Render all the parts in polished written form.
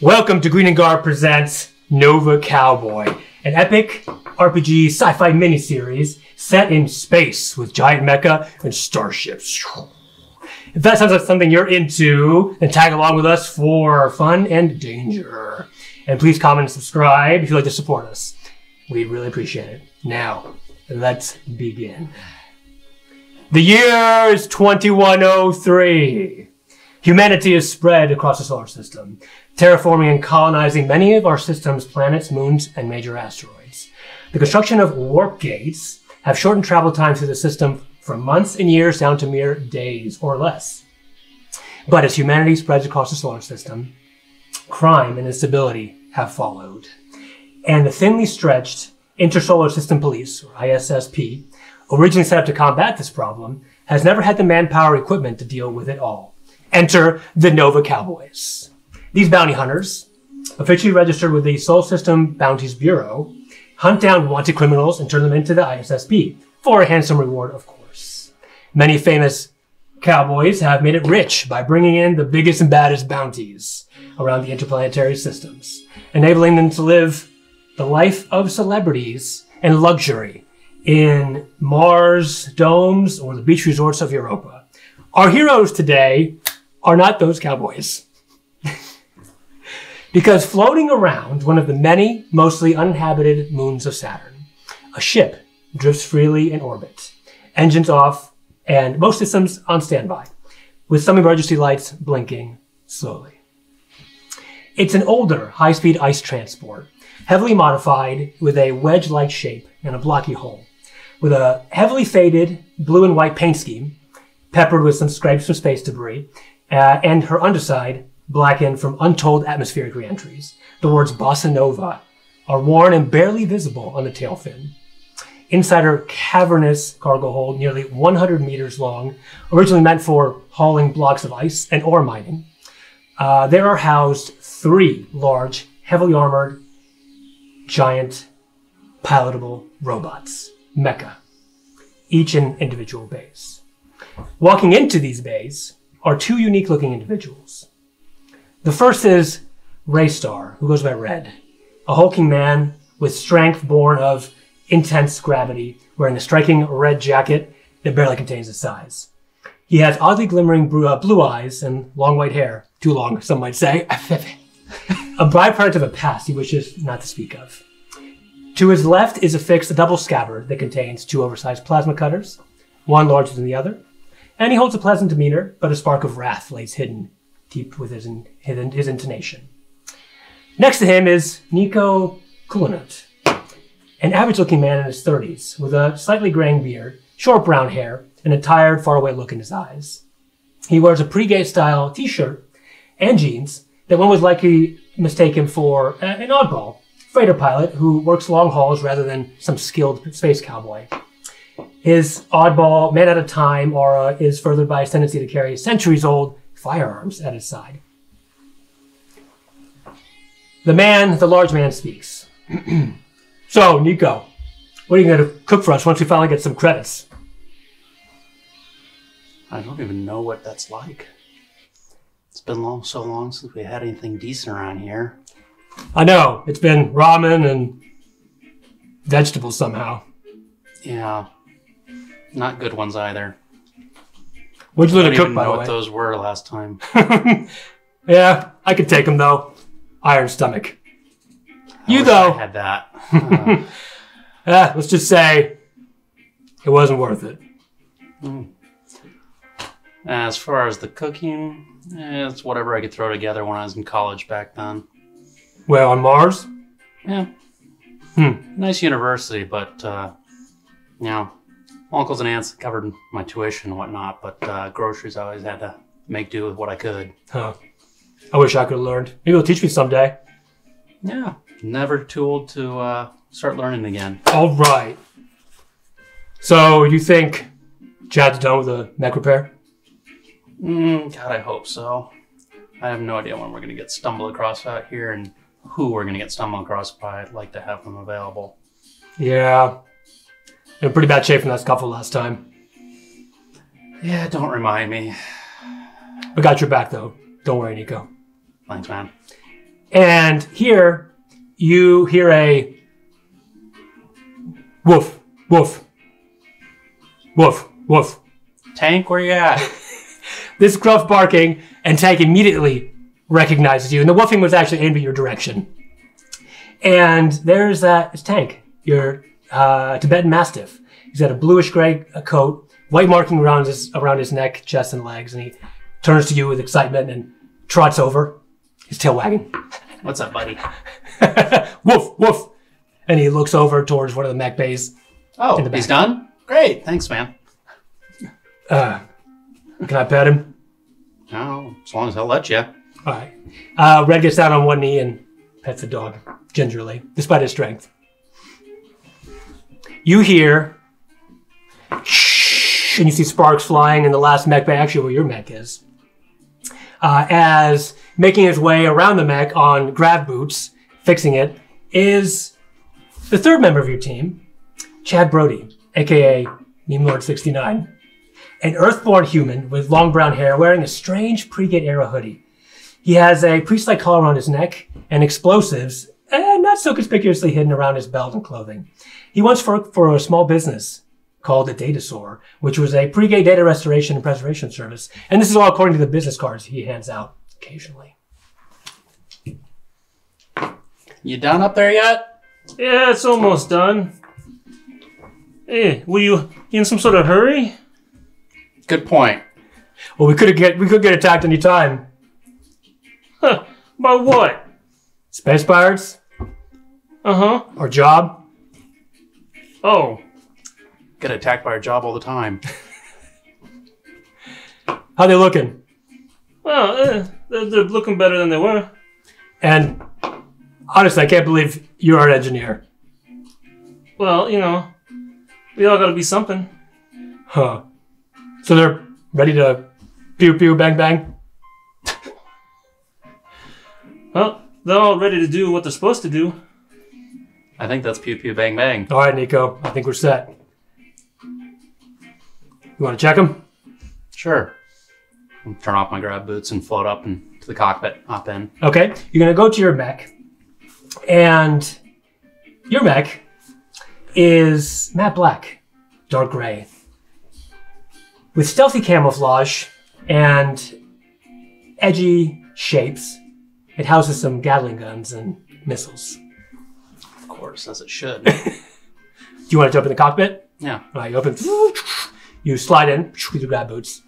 Welcome to Green and Gar presents Nova Cowboy, an epic RPG sci-fi miniseries set in space with giant mecha and starships. If that sounds like something you're into, then tag along with us for fun and danger. And please comment and subscribe if you'd like to support us. We'd really appreciate it. Now, let's begin. The year is 2103. Humanity is spread across the solar system, terraforming and colonizing many of our system's planets, moons, and major asteroids. The construction of warp gates have shortened travel time through the system from months and years down to mere days or less. But as humanity spreads across the solar system, crime and instability have followed. And the thinly stretched Intersolar System Police, or ISSP, originally set up to combat this problem, has never had the manpower or equipment to deal with it all. Enter the Nova Cowboys. These bounty hunters, officially registered with the Solar System Bounties Bureau, hunt down wanted criminals and turn them into the ISSP, for a handsome reward, of course. Many famous cowboys have made it rich by bringing in the biggest and baddest bounties around the interplanetary systems, enabling them to live the life of celebrities and luxury in Mars, domes, or the beach resorts of Europa. Our heroes today are not those cowboys. Because floating around one of the many, mostly uninhabited moons of Saturn, a ship drifts freely in orbit, engines off, and most systems on standby, with some emergency lights blinking slowly. It's an older, high-speed ice transport, heavily modified with a wedge-like shape and a blocky hull, with a heavily faded blue and white paint scheme, peppered with some scrapes from space debris, and her underside blackened from untold atmospheric reentries. The words Bossa Nova are worn and barely visible on the tail fin. Inside her cavernous cargo hold, nearly 100 meters long, originally meant for hauling blocks of ice and ore mining, there are housed 3 large, heavily armored, giant, pilotable robots, Mecha, each in individual bays. Walking into these bays are 2 unique-looking individuals. The first is Raystar, who goes by Red, a hulking man with strength born of intense gravity, wearing a striking red jacket that barely contains his size. He has oddly glimmering blue eyes and long white hair, too long, some might say, a byproduct of a past he wishes not to speak of. To his left is affixed a double scabbard that contains 2 oversized plasma cutters, one larger than the other, and he holds a pleasant demeanor, but a spark of wrath lays hidden deep with his intonation. Next to him is Nico Kulinut, an average-looking man in his 30s, with a slightly graying beard, short brown hair, and a tired, faraway look in his eyes. He wears a pre-gay-style t-shirt and jeans that one would likely mistake him for an oddball freighter pilot who works long hauls rather than some skilled space cowboy. His oddball, man-at-a-time aura is furthered by his tendency to carry centuries-old firearms at his side. The large man speaks. So, Nico, what are you going to cook for us once we finally get some credits? I don't even know what that's like. It's been so long since we had anything decent around here. I know. It's been ramen and vegetables somehow. Yeah. Not good ones either. What'd you let it cook, by the way? I don't even know what those were last time. Yeah, I could take them, though. Iron stomach. I had that. Let's just say it wasn't worth it. As far as the cooking, it's whatever I could throw together when I was in college back then. Well, on Mars? Yeah. Nice university, but, uncles and aunts covered my tuition and whatnot, but groceries I always had to make do with what I could. Huh. I wish I could have learned. Maybe you'll teach me someday. Yeah. Never too old to start learning again. All right. So, you think Chad's done with the mech repair? God, I hope so. I have no idea when we're going to get stumbled across out here and who we're going to get stumbled across, but I'd like to have them available. Yeah. In pretty bad shape from that scuffle last time. Yeah, don't remind me. I got your back, though. Don't worry, Nico. Thanks, man. And here you hear a woof, woof, woof, woof. Tank, where you at? This gruff barking, and Tank immediately recognizes you. And the woofing was actually aimed at your direction. And there's it's Tank, your Tibetan Mastiff. He's got a bluish-gray coat, white marking around his neck, chest, and legs. And he turns to you with excitement and trots over, his tail wagging. What's up, buddy? Woof, woof. And he looks over towards one of the mech bays. Oh, he's done? Great. Thanks, man. Can I pet him? Oh, as long as I'll let you. All right. Red gets down on one knee and pets the dog gingerly, despite his strength. You hear shh, and you see sparks flying in the last mech bay, actually where your mech is. As making his way around the mech on grav boots, fixing it, is the third member of your team, Chad Brody, aka Meme Lord 69. An earthborn human with long brown hair wearing a strange pre-Gate era hoodie. He has a priest-like collar around his neck and explosives, not so conspicuously hidden around his belt and clothing. He once worked for a small business called a Datasaur, which was a pre-Gate data restoration and preservation service. And this is all according to the business cards he hands out occasionally. You done up there yet? Yeah, it's almost done. Hey, were you in some sort of hurry? Good point. Well, we could get attacked any time. Huh, by what? Space pirates? Uh-huh. Our job? Oh. Get attacked by our job all the time. How they looking? Well, they're looking better than they were. And honestly, I can't believe you're an engineer. Well, you know, we all gotta be something. Huh. So they're ready to pew pew bang bang? Well, they're all ready to do what they're supposed to do. I think that's pew pew bang bang. All right, Nico. I think we're set. You want to check them? Sure. I'll turn off my grab boots and float up into the cockpit, hop in. Okay. You're going to go to your mech. And your mech is matte black, dark gray, with stealthy camouflage and edgy shapes. It houses some Gatling guns and missiles. Of course, as it should. Do you want to jump in the cockpit? Yeah. All right, you open. You slide in with your grab boots.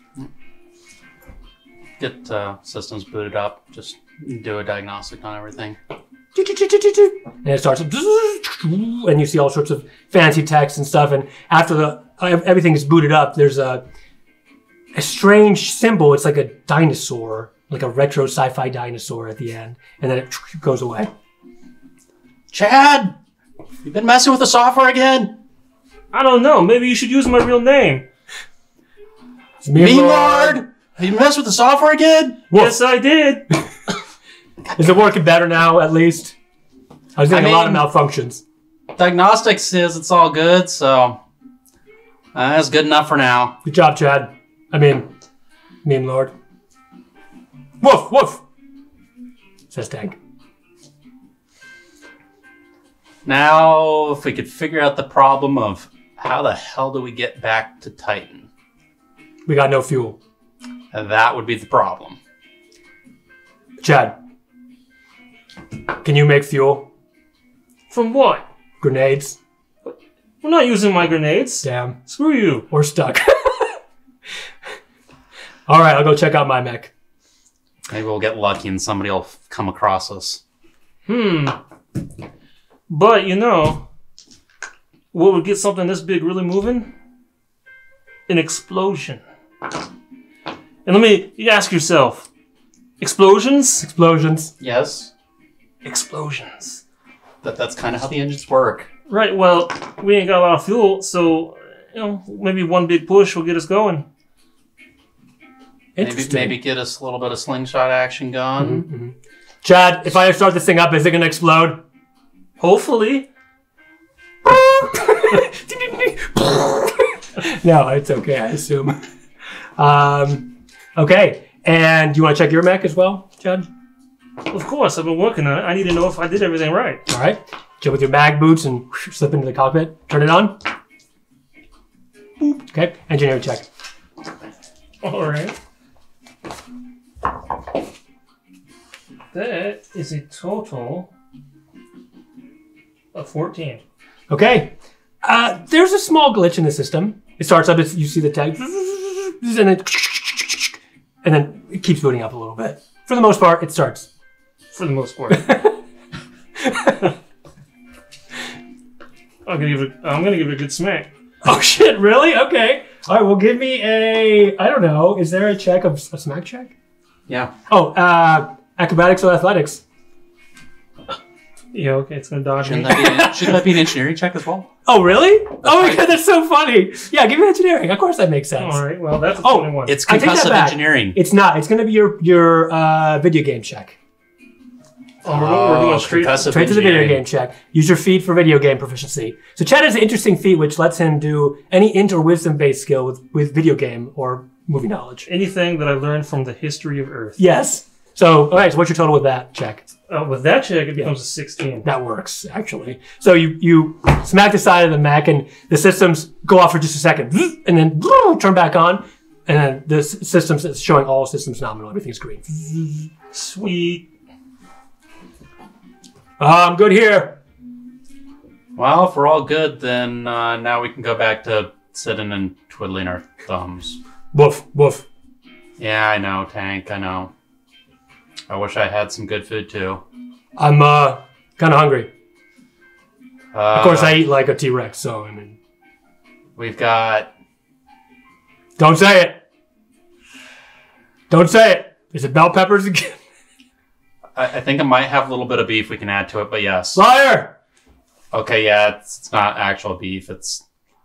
Get systems booted up. Just do a diagnostic on everything. And it starts, and you see all sorts of fancy text and stuff. And after everything is booted up, there's a strange symbol. It's like a dinosaur, like a retro sci-fi dinosaur at the end, and then it goes away. Chad, you been messing with the software again? I don't know. Maybe you should use my real name. It's me, Lord. Have you messed with the software again? Woof. Yes, I did. Is it working better now, at least? I was getting a lot of malfunctions. Diagnostics says it's all good, so that's good enough for now. Good job, Chad. I mean, Meme Lord. Woof, woof, says Tank. Now, if we could figure out the problem of how the hell do we get back to Titan? We got no fuel. That would be the problem. Chad, can you make fuel? From what? Grenades? We're not using my grenades. Damn. Screw you. We're stuck. All right, I'll go check out my mech. Maybe we'll get lucky and somebody will come across us. But, you know, what would get something this big really moving? An explosion. And let me ask yourself, explosions? Explosions. Yes. Explosions. That's kind of how the engines work. Right, well, we ain't got a lot of fuel, so, you know, maybe one big push will get us going. Maybe get us a little bit of slingshot action going. Mm-hmm. Chad, if I start this thing up, is it going to explode? Hopefully. No, it's okay, I assume. Okay, and you want to check your mech as well, Chad? Of course, I've been working on it. I need to know if I did everything right. All right. Jump with your mag boots and slip into the cockpit. Turn it on. Boop. Okay. Engineering check. All right. That is a total of 14. Okay. There's a small glitch in the system. It starts up, you see the tag, and then it keeps booting up a little bit. For the most part, it starts. For the most part. I'm gonna give it a good smack. Oh shit, really? Okay. All right, well give me I don't know, is there a check of a smack check? Yeah. Oh, acrobatics or athletics? Yeah, okay, it's gonna dodge me. Shouldn't that be an engineering check as well? Oh, really? Oh my god, that's so funny. Yeah, give me engineering. Of course that makes sense. All right, well, that's a 21. It's I take that concussive back. engineering. It's not. It's going to be your video game check. we're going straight concussive Straight to the video engineering. game check. Use your feat for video game proficiency. So Chad has an interesting feat which lets him do any int or wisdom-based skill with video game or movie knowledge. anything that I learned from the history of Earth. Yes. So, all right, so what's your total with that check? With that check, it becomes a 16. That works, actually. So you smack the side of the mech and the systems go off for just a second and then turn back on. And then the systems, it's showing all systems nominal. Everything's green. Sweet. I'm good here. Well, if we're all good, then now we can go back to sitting and twiddling our thumbs. Woof, woof. Yeah, I know, Tank, I know. I wish I had some good food, too. I'm kind of hungry. Of course, I eat like a T-Rex, so I mean... We've got... Don't say it! Don't say it! Is it bell peppers again? I think I might have a little bit of beef we can add to it, but yes. Liar! Okay, yeah, it's not actual beef.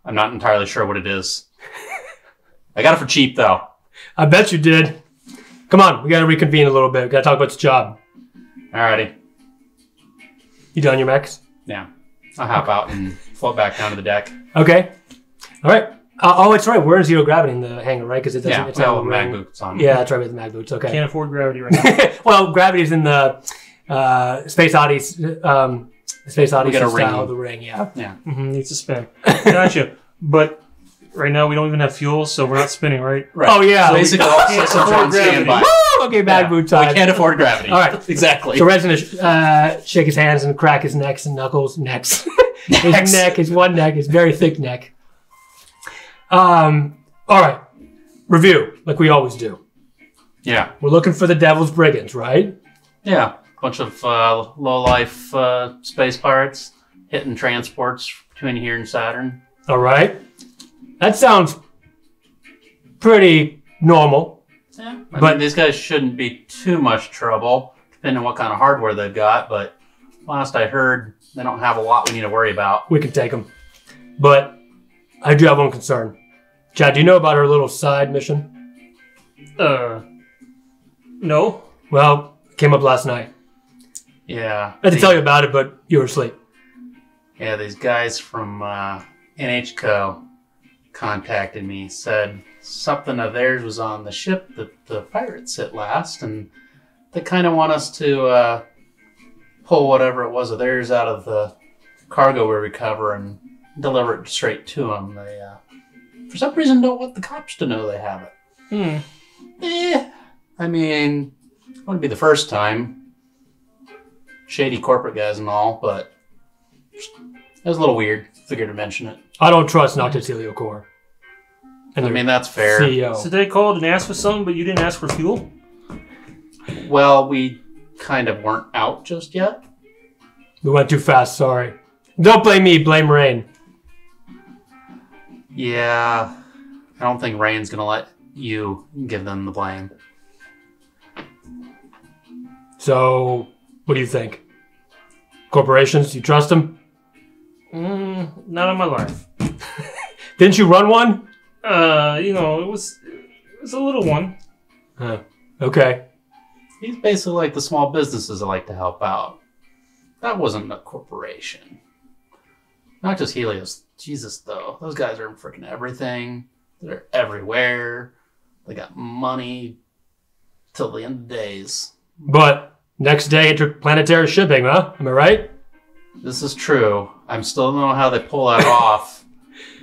I'm not entirely sure what it is. I got it for cheap, though. I bet you did. Come on, we gotta reconvene a little bit. We gotta talk about this job. Alrighty. You done your mechs? Yeah. I'll hop out and float back down to the deck. Okay. All right. Oh, it's right. We're in zero gravity in the hangar, right? Because it doesn't. Yeah, It's we have not the ring. mag boots on. Yeah, that's right with the mag boots. Okay. Can't afford gravity right now. Well, gravity's in the Space Odyssey. Space Odyssey get a style. ring. The ring. Yeah. Yeah. Needs to spin. Gotcha. But right now we don't even have fuel, so we're not spinning, right? Right. Oh yeah. So basically, all systems are on gravity. standby. Woo! Okay, mag boot time. We can't afford gravity. All right. Exactly. So Red's gonna shake his hands and crack his necks and knuckles. Necks. His neck, his one neck, his very thick neck. All right. Review, like we always do. Yeah. We're looking for the Devil's Brigands, right? Yeah. Bunch of low-life space pirates hitting transports between here and Saturn. All right. That sounds pretty normal. Yeah. I But- mean, these guys shouldn't be too much trouble, depending on what kind of hardware they've got, but last I heard, they don't have a lot we need to worry about. We can take them. But I do have one concern. Chad, do you know about our little side mission? No. Well, it came up last night. Yeah. I had to tell you about it, but you were asleep. Yeah, these guys from NHCO contacted me, said something of theirs was on the ship that the pirates hit last, and they kind of want us to pull whatever it was of theirs out of the cargo we recover and deliver it straight to them. They, for some reason, don't want the cops to know they have it. I mean, it wouldn't be the first time. Shady corporate guys and all, but it was a little weird. Figured to mention it. I don't trust Noctilio Corps. And I mean, that's fair. CEO. So they called and asked for something, but you didn't ask for fuel? Well, we kind of weren't out just yet. We went too fast, sorry. Don't blame me, blame Rain. Yeah, I don't think Rain's gonna let you give them the blame. So, what do you think? Corporations, you trust them? Not in my life. Didn't you run one? It was a little one. Huh. Okay. He's basically like the small businesses that like to help out. That wasn't a corporation. Not just Helios. Jesus, though. Those guys are in freaking everything. They're everywhere. They got money till the end of days. But Next day, interplanetary shipping, huh? Am I right? This is true. I'm still don't know how they pull that off.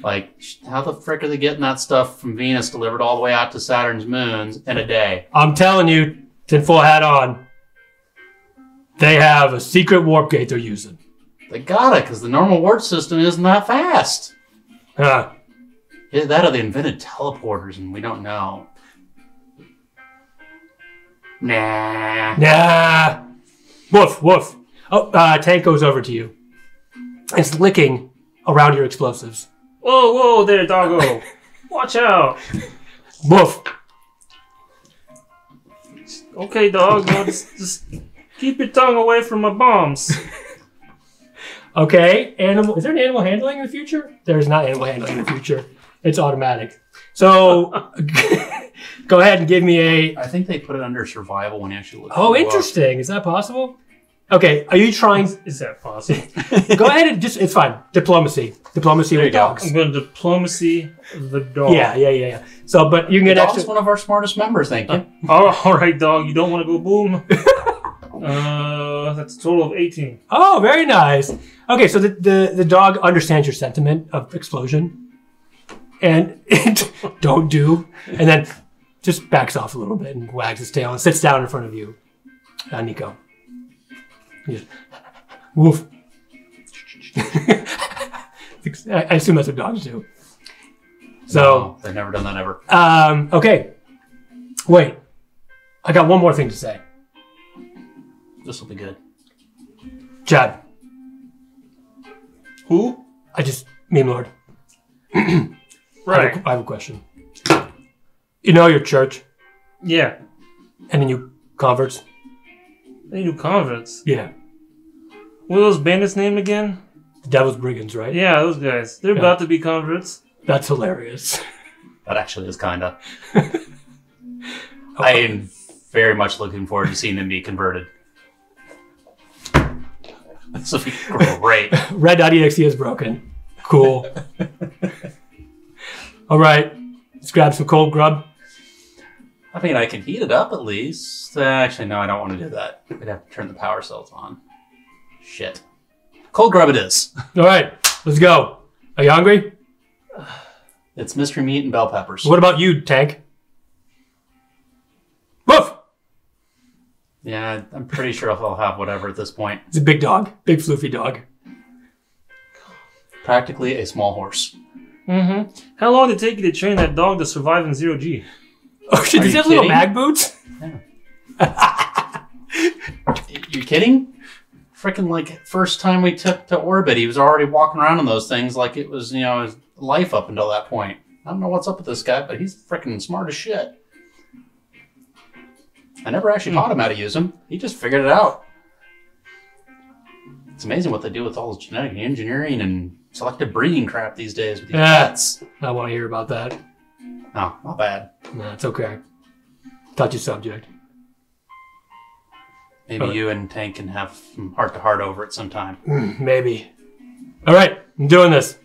Like, how the frick are they getting that stuff from Venus delivered all the way out to Saturn's moons in a day? I'm telling you, tinfoil hat on. They have a secret warp gate they're using. They gotta, because the normal warp system isn't that fast. Huh. Either that or they invented teleporters and we don't know. Nah. Woof, woof. Oh, tank goes over to you. It's licking around your explosives. Whoa, whoa there, doggo. Watch out. Woof. Okay, dog. No, just keep your tongue away from my bombs. Okay, animal. Is there an animal handling in the future? There's not animal handling in the future. It's automatic. So, go ahead and give me a... I think they put it under survival when you actually look. Oh, interesting. Is that possible? Okay, are you trying... Is that possible? Go ahead and just... It's fine. Diplomacy. Diplomacy with dogs. I'm going to diplomacy the dog. Yeah. So, but you can get Dog's extra... one of our smartest members, thank you. All right, dog. You don't want to go boom? That's a total of 18. Oh, very nice. Okay, so the dog understands your sentiment of explosion. And don't do. And then just backs off a little bit and wags his tail and sits down in front of you. Nico. Just, woof. I assume that's what dogs do. So No, they've never done that ever. Okay. Wait. I got one more thing to say. This will be good. Chad. Who? Meme Lord. Right. I have a question. You know your church? Yeah. And the new converts? They do converts. Yeah. What are those bandits' name again? The Devil's Brigands, right? Yeah, those guys. They're about to be converts. That's hilarious. That actually is kinda. I am very much looking forward to seeing them be converted. This will be great. Red.exe is broken. Cool. All right. Let's grab some cold grub. I mean, I can heat it up at least. Actually, no, I don't want to do that. We'd have to turn the power cells on. Shit. Cold grub it is. All right. Let's go. Are you hungry? It's mystery meat and bell peppers. What about you, Tank? Woof! Yeah, I'm pretty sure I'll have whatever at this point. It's a big dog. Big floofy dog. Practically a small horse. Mm-hmm. How long did it take you to train that dog to survive in 0G? Oh shit, does he have little mag boots? Yeah. You kidding? Freaking like first time we took to orbit, he was already walking around in those things like it was, his life up until that point. I don't know what's up with this guy, but he's freaking smart as shit. I never actually taught him how to use them. He just figured it out. It's amazing what they do with all this genetic engineering and selective breeding crap these days with these pets. I want to hear about that. No, not bad. No, it's okay. Touchy subject. Maybe you and Tank can have some heart-to-heart over it sometime. Maybe. All right, I'm doing this.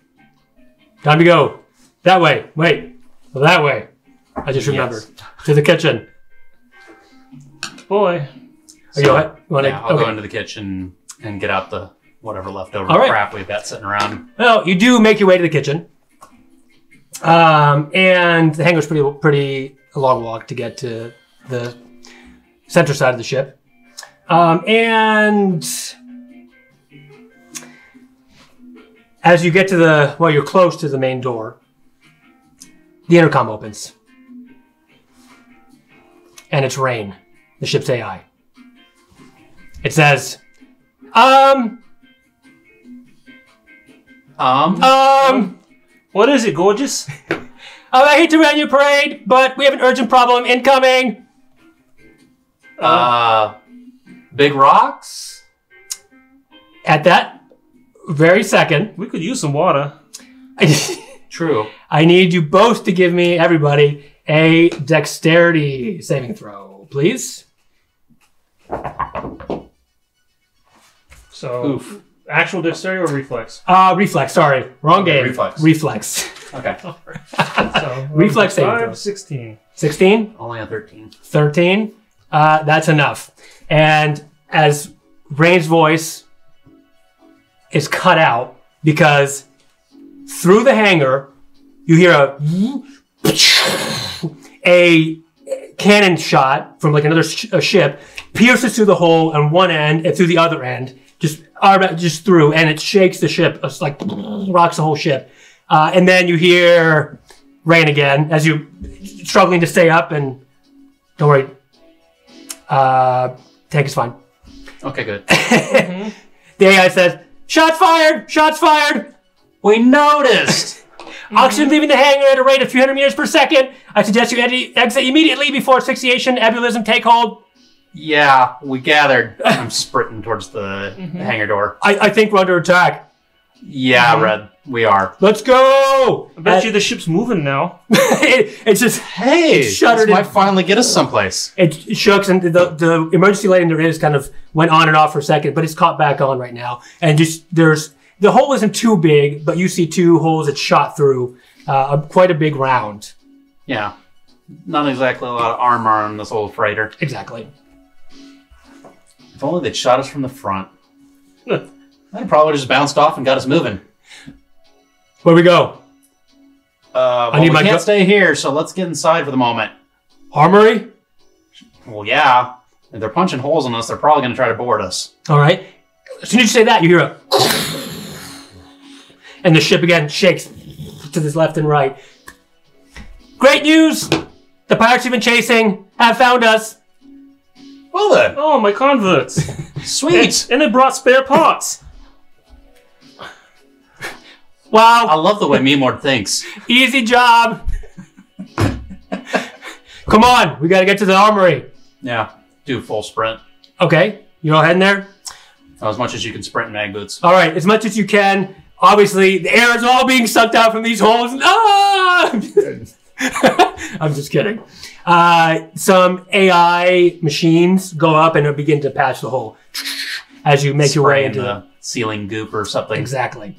Time to go. That way. Wait. That way. I just remembered. Yes. To the kitchen. Boy. I'll go into the kitchen and get out the whatever leftover crap we've got sitting around. Well, you do make your way to the kitchen. And the hangar's pretty a long walk to get to the center side of the ship. And as you get to you're close to the main door, the intercom opens. And it's Rain, the ship's AI. It says, what is it, gorgeous? I hate to run your parade, but we have an urgent problem incoming. Big rocks? At that very second, We could use some water. True. I need you both to give me, everybody, a dexterity saving throw, please. So, Oof. actual dexterity or reflex? Reflex, sorry. Wrong game. Reflex. Okay. So, Reflex saving 5, throw. 16. 16? Only a 13. 13? That's enough. And as Rain's voice is cut out because through the hangar, you hear a cannon shot from like another ship pierces through the hole on one end and through the other end, just through, and it shakes the ship. It's like rocks the whole ship. And then you hear Rain again as you struggling to stay up, and don't worry, tank is fine. Okay, good. The AI says, "Shots fired! Shots fired!" We noticed. Oxygen leaving the hangar at a rate of 300 meters per second. I suggest you exit immediately before asphyxiation, ebulism take hold. Yeah, we gathered. I'm sprinting towards the hangar door. I think we're under attack. Yeah, Red, we are. Let's go! I bet you the ship's moving now. It's just, Hey, it shuddered. this might finally get us someplace. It shooks, and the emergency lighting there is kind of went on and off for a second, but it's caught back on right now. And just the hole isn't too big, but you see two holes that shot through quite a big round. Yeah, not exactly a lot of armor on this old freighter. Exactly. If only they'd shot us from the front. That probably just bounced off and got us moving. Where we go? Well, we can't stay here, so let's get inside for the moment. Armory? Well, yeah. If they're punching holes in us, they're probably going to try to board us. All right. As soon as you say that, you hear a... and the ship again shakes to this left and right. Great news! The pirates you've been chasing have found us. Well then. Oh, my converts. Sweet. And they brought spare parts. Wow. I love the way Meemord thinks. Easy job. Come on. We got to get to the armory. Yeah. Do full sprint. Okay. You're all heading there? As much as you can sprint in mag boots. All right. As much as you can. Obviously, the air is all being sucked out from these holes. Ah! I'm just kidding. Some AI machines go up and begin to patch the hole as you make your way into the ceiling goop or something. Exactly.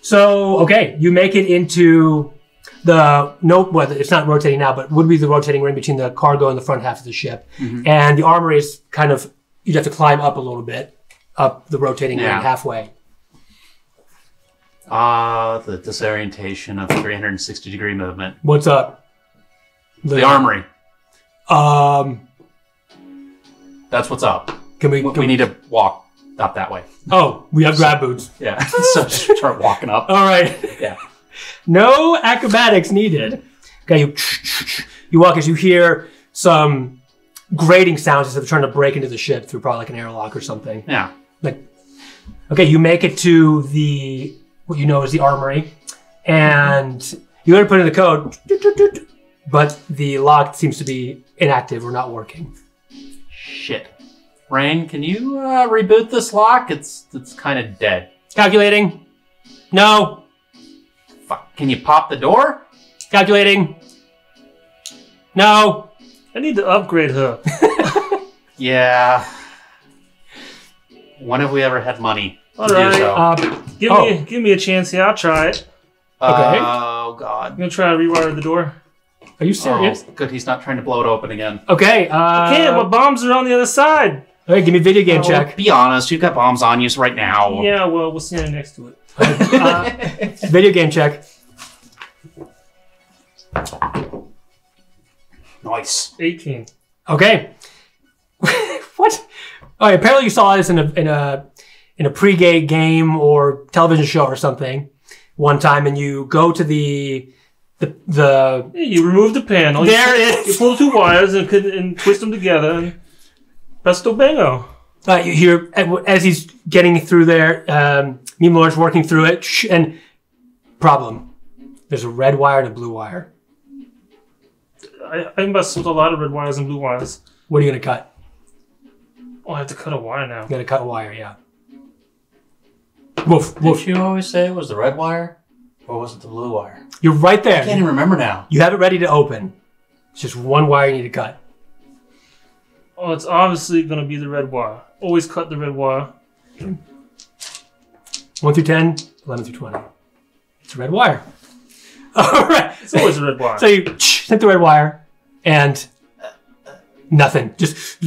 So, okay, you make it into it's not rotating now, but would be the rotating ring between the cargo and the front half of the ship. And the armory is kind of, you'd have to climb up a little bit, up the rotating ring halfway. The disorientation of 360-degree movement. What's up? The armory. That's what's up. We need to walk up that way. Oh, we have grab boots. Yeah. So just start walking up. All right. Yeah. No acrobatics needed. Okay, you walk as you hear some grating sounds as if they're trying to break into the ship through probably like an airlock or something. Yeah. Okay, you make it to what you know is the armory, and you go to put in the code, but the lock seems to be inactive or not working. Shit. Rain, can you reboot this lock? It's kind of dead. Calculating. No. Fuck. Can you pop the door? Calculating. No. I need to upgrade her. Yeah. When have we ever had money All to right. do so? Give me a chance here. I'll try it. Okay. Oh, God. I'm going to try to rewire the door. Are you serious? Oh, good. He's not trying to blow it open again. Okay. I can't. My bombs are on the other side. Okay, give me a video game check. Be honest. You've got bombs on you right now. Yeah, well, we'll stand next to it. Video game check. Nice. 18. Okay. What? Oh, apparently you saw this in a pre-game or television show or something one time, and you go to the Yeah, you remove the panel. There it is. You pull two wires and twist them together, and presto bango. You hear as he's getting through there, Meemlord's working through it, and problem. There's a red wire and a blue wire. I messed with a lot of red wires and blue wires. What are you gonna cut? Oh, I have to cut a wire now. You gotta cut a wire, yeah. Woof, Did woof. you always say it was the red wire? Or was it the blue wire? You're right there. I can't even remember now. You have it ready to open. It's just one wire you need to cut. Oh, it's obviously going to be the red wire. Always cut the red wire. 1 through 10, 11 through 20. It's a red wire. All right. It's always a red wire. So you hit the red wire, and nothing. Just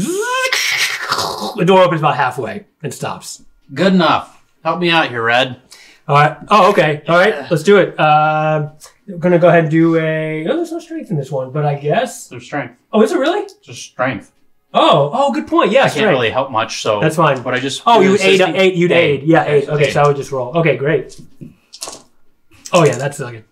the door opens about halfway and stops. Good enough. Help me out here, Red. All right. Oh, okay. All right. Let's do it. We're going to go ahead and do a... Oh, there's no strength in this one, but I guess... There's strength. Oh, is it really? Just strength. Oh, good point. Yeah, I can't really help much, so... That's fine. But I just... Oh, you would aid. You'd aid. Yeah, aid. Okay, so I would just roll. Okay, great. Oh, yeah, that's a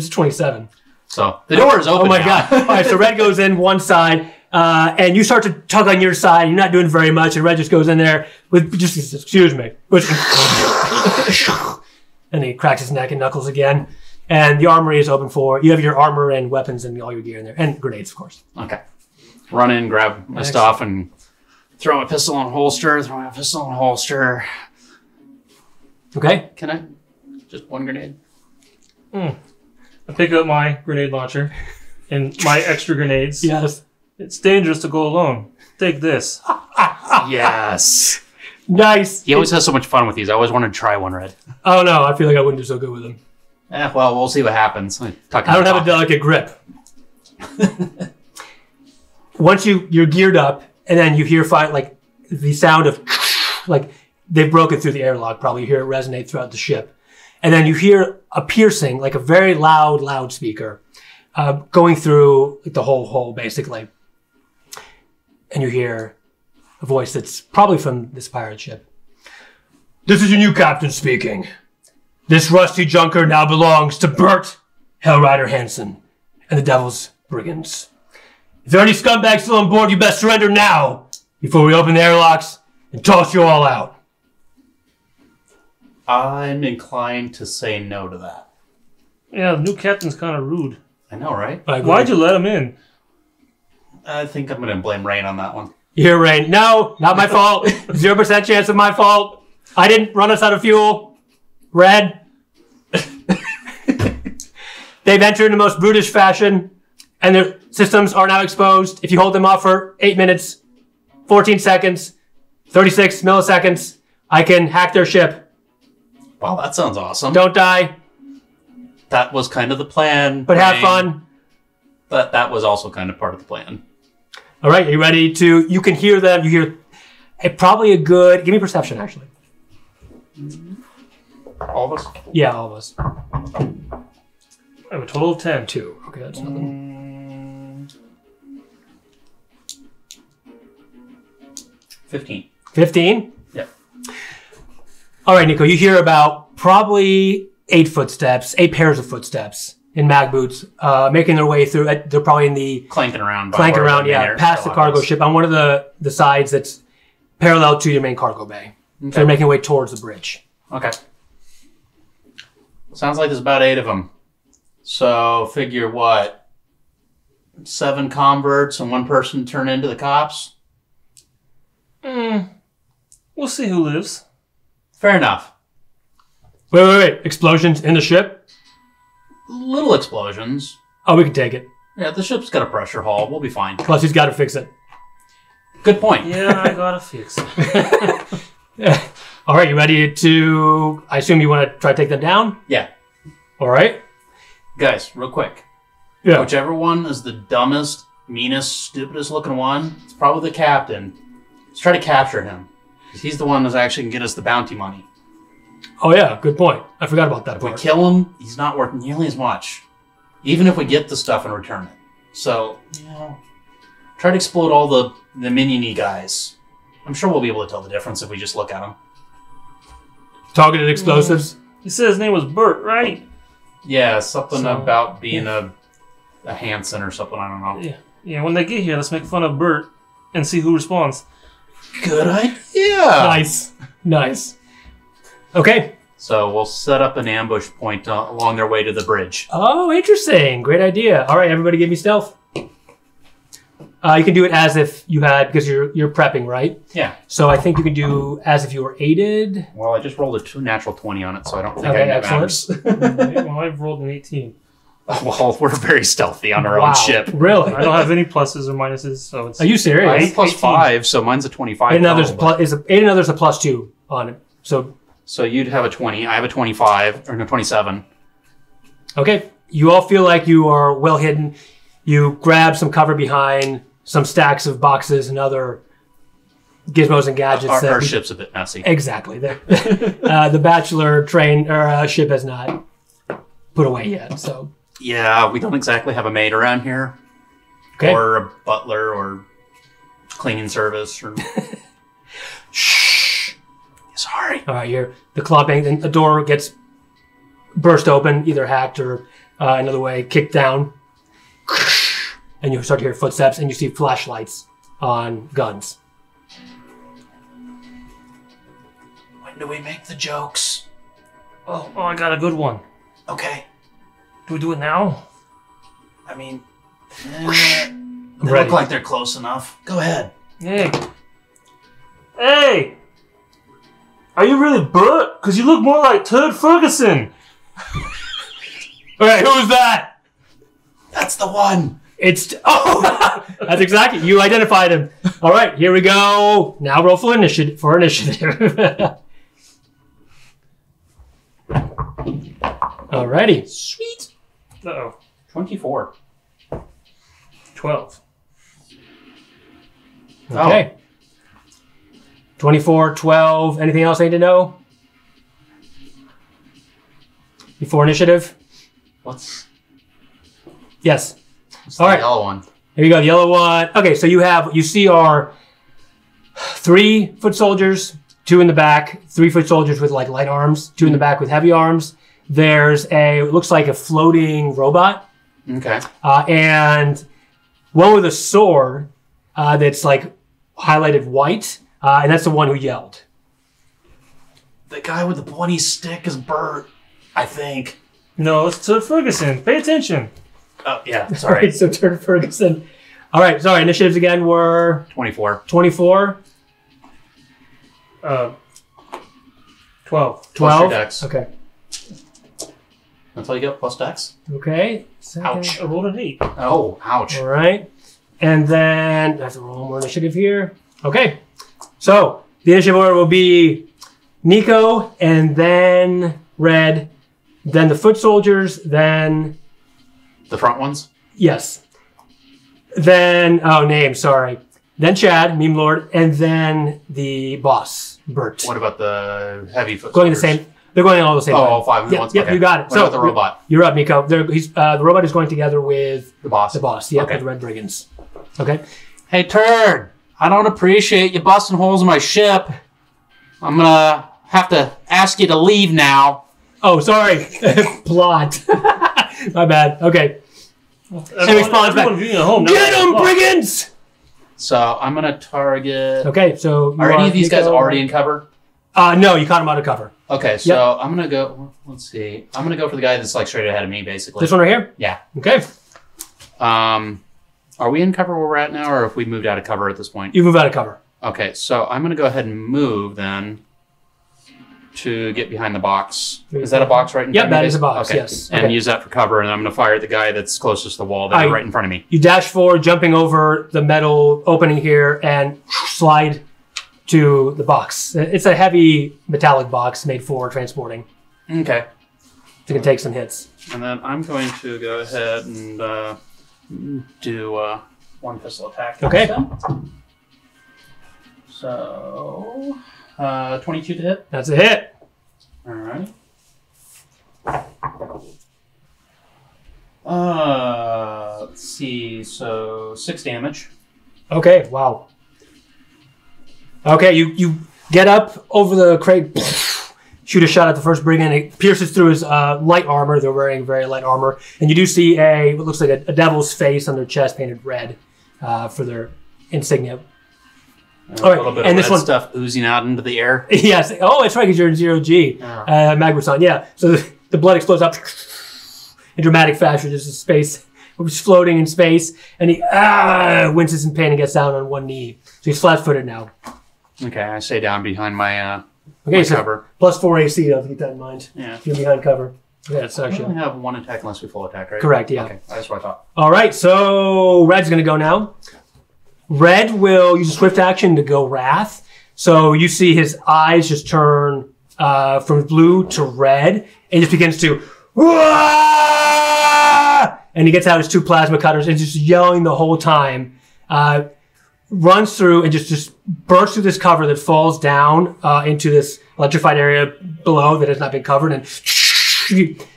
27. So, the door is open Oh, my now. God. All right, so Red goes in one side, and you start to tug on your side. You're not doing very much, and Red just goes in there with just, excuse me. And he cracks his neck and knuckles again. And the armory is open for... You have your armor and weapons and all your gear in there. And grenades, of course. Okay. Run in, grab my stuff, and throw my pistol in holster. Okay. Can I? Just one grenade? I pick up my grenade launcher and my extra grenades. Yes. It's dangerous to go alone. Take this. Yes. Nice. He always has so much fun with these. I always wanted to try one, Red. Oh, no. I feel like I wouldn't do so good with them. Well, we'll see what happens. I don't have a delicate grip. Once you're geared up, and then you hear the sound of like they've broken through the airlock. Probably you hear it resonate throughout the ship, and then you hear a piercing, like a very loud loudspeaker, going through the whole hull basically, and you hear a voice that's probably from this pirate ship. This is your new captain speaking. This rusty junker now belongs to Bert Hellrider Hansen and the Devil's Brigands. If there are any scumbags still on board, you best surrender now before we open the airlocks and toss you all out. I'm inclined to say no to that. Yeah, the new captain's kind of rude. I know, right? Why'd you let him in? I think I'm going to blame Rain on that one. You hear Rain. No, not my fault. 0% chance of my fault. I didn't run us out of fuel. Red. They've entered in the most brutish fashion, and their systems are now exposed. If you hold them off for 8 minutes, 14 seconds, 36 milliseconds, I can hack their ship. Wow, that sounds awesome. Don't die. That was kind of the plan. But have fun. But that was also kind of part of the plan. All right, are you ready to... You can hear them. You hear probably a good... Give me perception, actually. All of us? Yeah, all of us. I have a total of 10. 2. Okay, that's nothing. 15. 15? Yep. All right, Nico, you hear about probably 8 pairs of footsteps in mag boots, making their way through. They're probably in the... Clanking around, past the cargo ship on one of the sides that's parallel to your main cargo bay. Okay. So they're making their way towards the bridge. Okay. Sounds like there's about 8 of them. So, figure what? 7 converts and 1 person turn into the cops? We'll see who lives. Fair enough. Wait. Explosions in the ship? Little explosions. Oh, we can take it. Yeah, the ship's got a pressure hull. We'll be fine. Plus, he's got to fix it. Good point. Yeah, I gotta fix it. All right, you ready to... I assume you want to try to take them down? Yeah. All right. Guys, real quick. Yeah. Whichever one is the dumbest, meanest, stupidest looking one, it's probably the captain. Let's try to capture him. Because he's the one that's actually can get us the bounty money. Oh, yeah. Good point. I forgot about that If we part. kill him, he's not worth nearly as much. Even if we get the stuff and return it. So, try to explode all the minion-y guys. I'm sure we'll be able to tell the difference if we just look at them. Targeted explosives? You said his name was Bert, right? Yeah, something about being a Hanson or something, I don't know. Yeah, when they get here, let's make fun of Bert and see who responds. Good idea! Nice. Okay. So we'll set up an ambush point along their way to the bridge. Oh, interesting. Great idea. All right, everybody give me stealth. You can do it as if you had, because you're prepping, right? Yeah. So I think you can do as if you were aided. Well, I just rolled a natural 20 on it, so I don't think Okay, that matters. Well, I've rolled an 18. Well, we're very stealthy on our own ship. Really? I don't have any pluses or minuses, so it's... Are you serious? 8 plus 5, so mine's a 25. Aid another's a plus 2 on it. So you'd have a 20. I have a 25, or no, 27. Okay. You all feel like you are well hidden. You grab some cover behind some stacks of boxes and other gizmos and gadgets. Our ship's a bit messy. Exactly. The Bachelor train or ship has not put away yet. So yeah, we don't exactly have a maid around here, or a butler, or cleaning service, or. Shh. Sorry. All right, here the clomping, and the door gets burst open, either hacked or another way, kicked down, and you start to hear footsteps, and you see flashlights on guns. When do we make the jokes? Oh, I got a good one. Okay. Do we do it now? I mean, they look like they're close enough. Go ahead. Hey! Are you really Bert? Because you look more like Turd Ferguson. Alright, who's that? That's the one. That's exactly, you identified him. Alright, here we go. Now roll for initiative. Alrighty. Sweet. Uh-oh. 24. 12. Okay. 24, 12. Anything else I need to know? Before initiative? Yes. All right. Yellow one. Here you go, the yellow one. Okay, so you see our 3 foot soldiers, 2 in the back, 3 foot soldiers with like light arms, 2 in the back with heavy arms. There's it looks like a floating robot. Okay. And one with a sword that's like highlighted white, and that's the one who yelled. The guy with the pointy stick is Bert, I think. No, it's Turd Ferguson. Pay attention. Oh, yeah, All sorry. right, so Turd Ferguson. All right, sorry, initiatives again were 24. 24. 12. 12. your dex. Okay. That's all you get, plus dex? Okay. Ouch. I rolled an 8. Oh, ouch. All right. And then I have to roll more initiative here. Okay. So the initiative order will be Nico, and then Red, then the foot soldiers, then... The front ones? Yes. Then, sorry. Then Chad, Meme Lord, and then the boss, Bert. What about the heavy foot Going the soldiers? same... They're going all the same way. all 5 of the Yep, ones? yep, Okay. you got it. What about the robot? You're up, Nico. The robot is going together with... The boss? The boss, yeah, Okay. with the Red Brigands. Okay? Hey, Turd! I don't appreciate you busting holes in my ship. I'm gonna have to ask you to leave now. Oh, sorry. Plot. My bad. Okay. And responds back. Get him, brigands! So I'm gonna target. Okay, so Are any of these guys already in cover? No, you caught him out of cover. Okay, so I'm gonna go. Let's see. I'm gonna go for the guy that's like straight ahead of me, basically. This one right here? Yeah. Okay. Are we in cover where we're at now, or have we moved out of cover at this point? You move out of cover. Okay, so I'm gonna go ahead and move then to get behind the box. Is that a box right in front of me? Yep, that is a box, okay. yes. And Okay. use that for cover, and I'm gonna fire at the guy that's closest to the wall that's right in front of me. You dash forward, jumping over the metal opening here, and slide to the box. It's a heavy metallic box made for transporting. Okay. So you can take some hits. And then I'm going to go ahead and do one pistol attack. Okay. So, 22 to hit. That's a hit. All right. Let's see. So 6 damage. Okay, wow. Okay, you get up over the crate, shoot a shot at the first brigand. It pierces through his light armor. They're wearing very light armor. And you do see what looks like a devil's face on their chest painted red for their insignia. And All right, a little bit and of this red one- stuff oozing out into the air. Yes. Oh, that's right, because you're in 0G. Magmason, yeah. So the blood explodes up in dramatic fashion. There's a space, just floating in space. And he winces in pain and gets down on one knee. So he's flat-footed now. Okay, I stay down behind my, Okay, my so cover. plus 4 AC, though, keep that in mind. Yeah. You're behind cover. Yeah, it's We actually... only have 1 attack unless we full attack, right? Correct, yeah. Okay, that's what I thought. All right, so Red's going to go now. Red will use a swift action to go Wrath. So you see his eyes just turn from blue to red, and just begins to... And he gets out his 2 plasma cutters and just yelling the whole time. runs through and just bursts through this cover that falls down into this electrified area below that has not been covered, and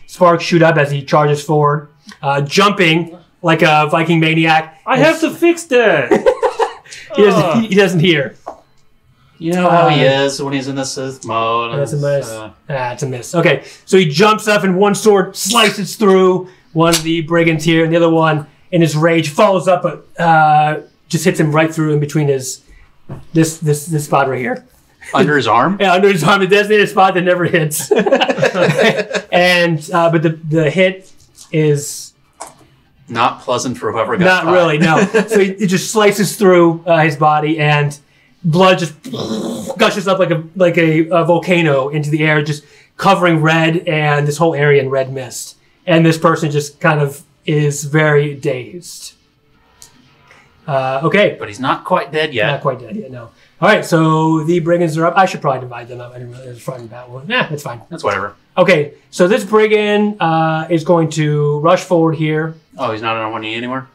sparks shoot up as he charges forward, jumping like a Viking maniac. I have to fix that. He doesn't hear. You know how he is when he's in the Sith mode. That's a miss. It's a miss. Okay, so he jumps up and one sword slices through one of the brigands here, and the other one, in his rage, follows up, but just hits him right through in between his this spot right here. Under his arm? Yeah, under his arm, the designated spot that never hits. And but the hit is not pleasant for whoever got not caught. really, no. So it just slices through his body, and blood just gushes up like a volcano into the air, just covering red and this whole area in red mist. And this person just kind of is very dazed. Okay. But he's not quite dead yet. Not quite dead yet, no. All right, so the brigands are up. I should probably divide them up. I didn't really. There's front and back one. Nah, that's fine. That's whatever. Okay, so this brigand is going to rush forward here. Oh, he's not on one knee anymore?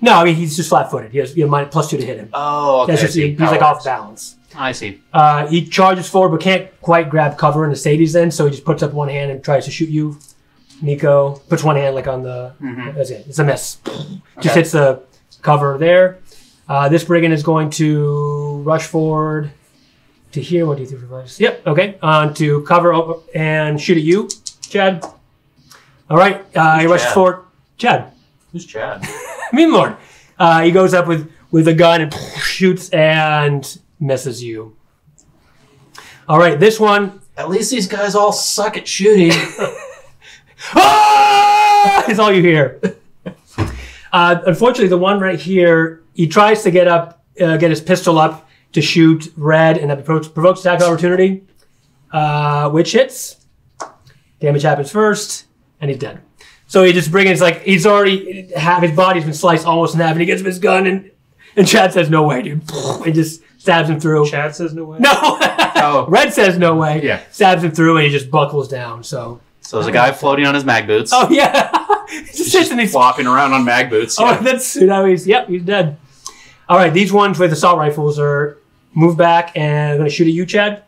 No, I mean, he's just flat-footed. He has +2 to hit him. Oh, okay. He's like off balance. I see. He charges forward but can't quite grab cover in the state he's in, so he just puts up one hand and tries to shoot you. Nico puts one hand like on the... That's it. It's a miss. Just hits the cover there. This brigand is going to rush forward to here. 1, 2, 3, 4, 5, 6. Yep, okay. To cover and shoot at you, Chad. All right. He rushes forward. Chad. Who's Chad? Mean Lord. He goes up with a gun and shoots and misses you. All right, this one. At least these guys all suck at shooting. Ah! Is all you hear. Unfortunately, the one right here, he tries to get his pistol up to shoot red, and that provokes attack opportunity, which hits. Damage happens first, and he's dead. So he just brings he's already his body's been sliced almost in half, and he gets his gun, and Chad says no way, dude, and just stabs him through. Chad says no way. No, Oh. Red says no way. Yeah, stabs him through, and he just buckles down. So there's a guy floating on his mag boots. Oh yeah, he's just flopping around on mag boots. Oh, Yeah. that's now he's dead. All right, these ones with assault rifles are move back and going to shoot at you, Chad.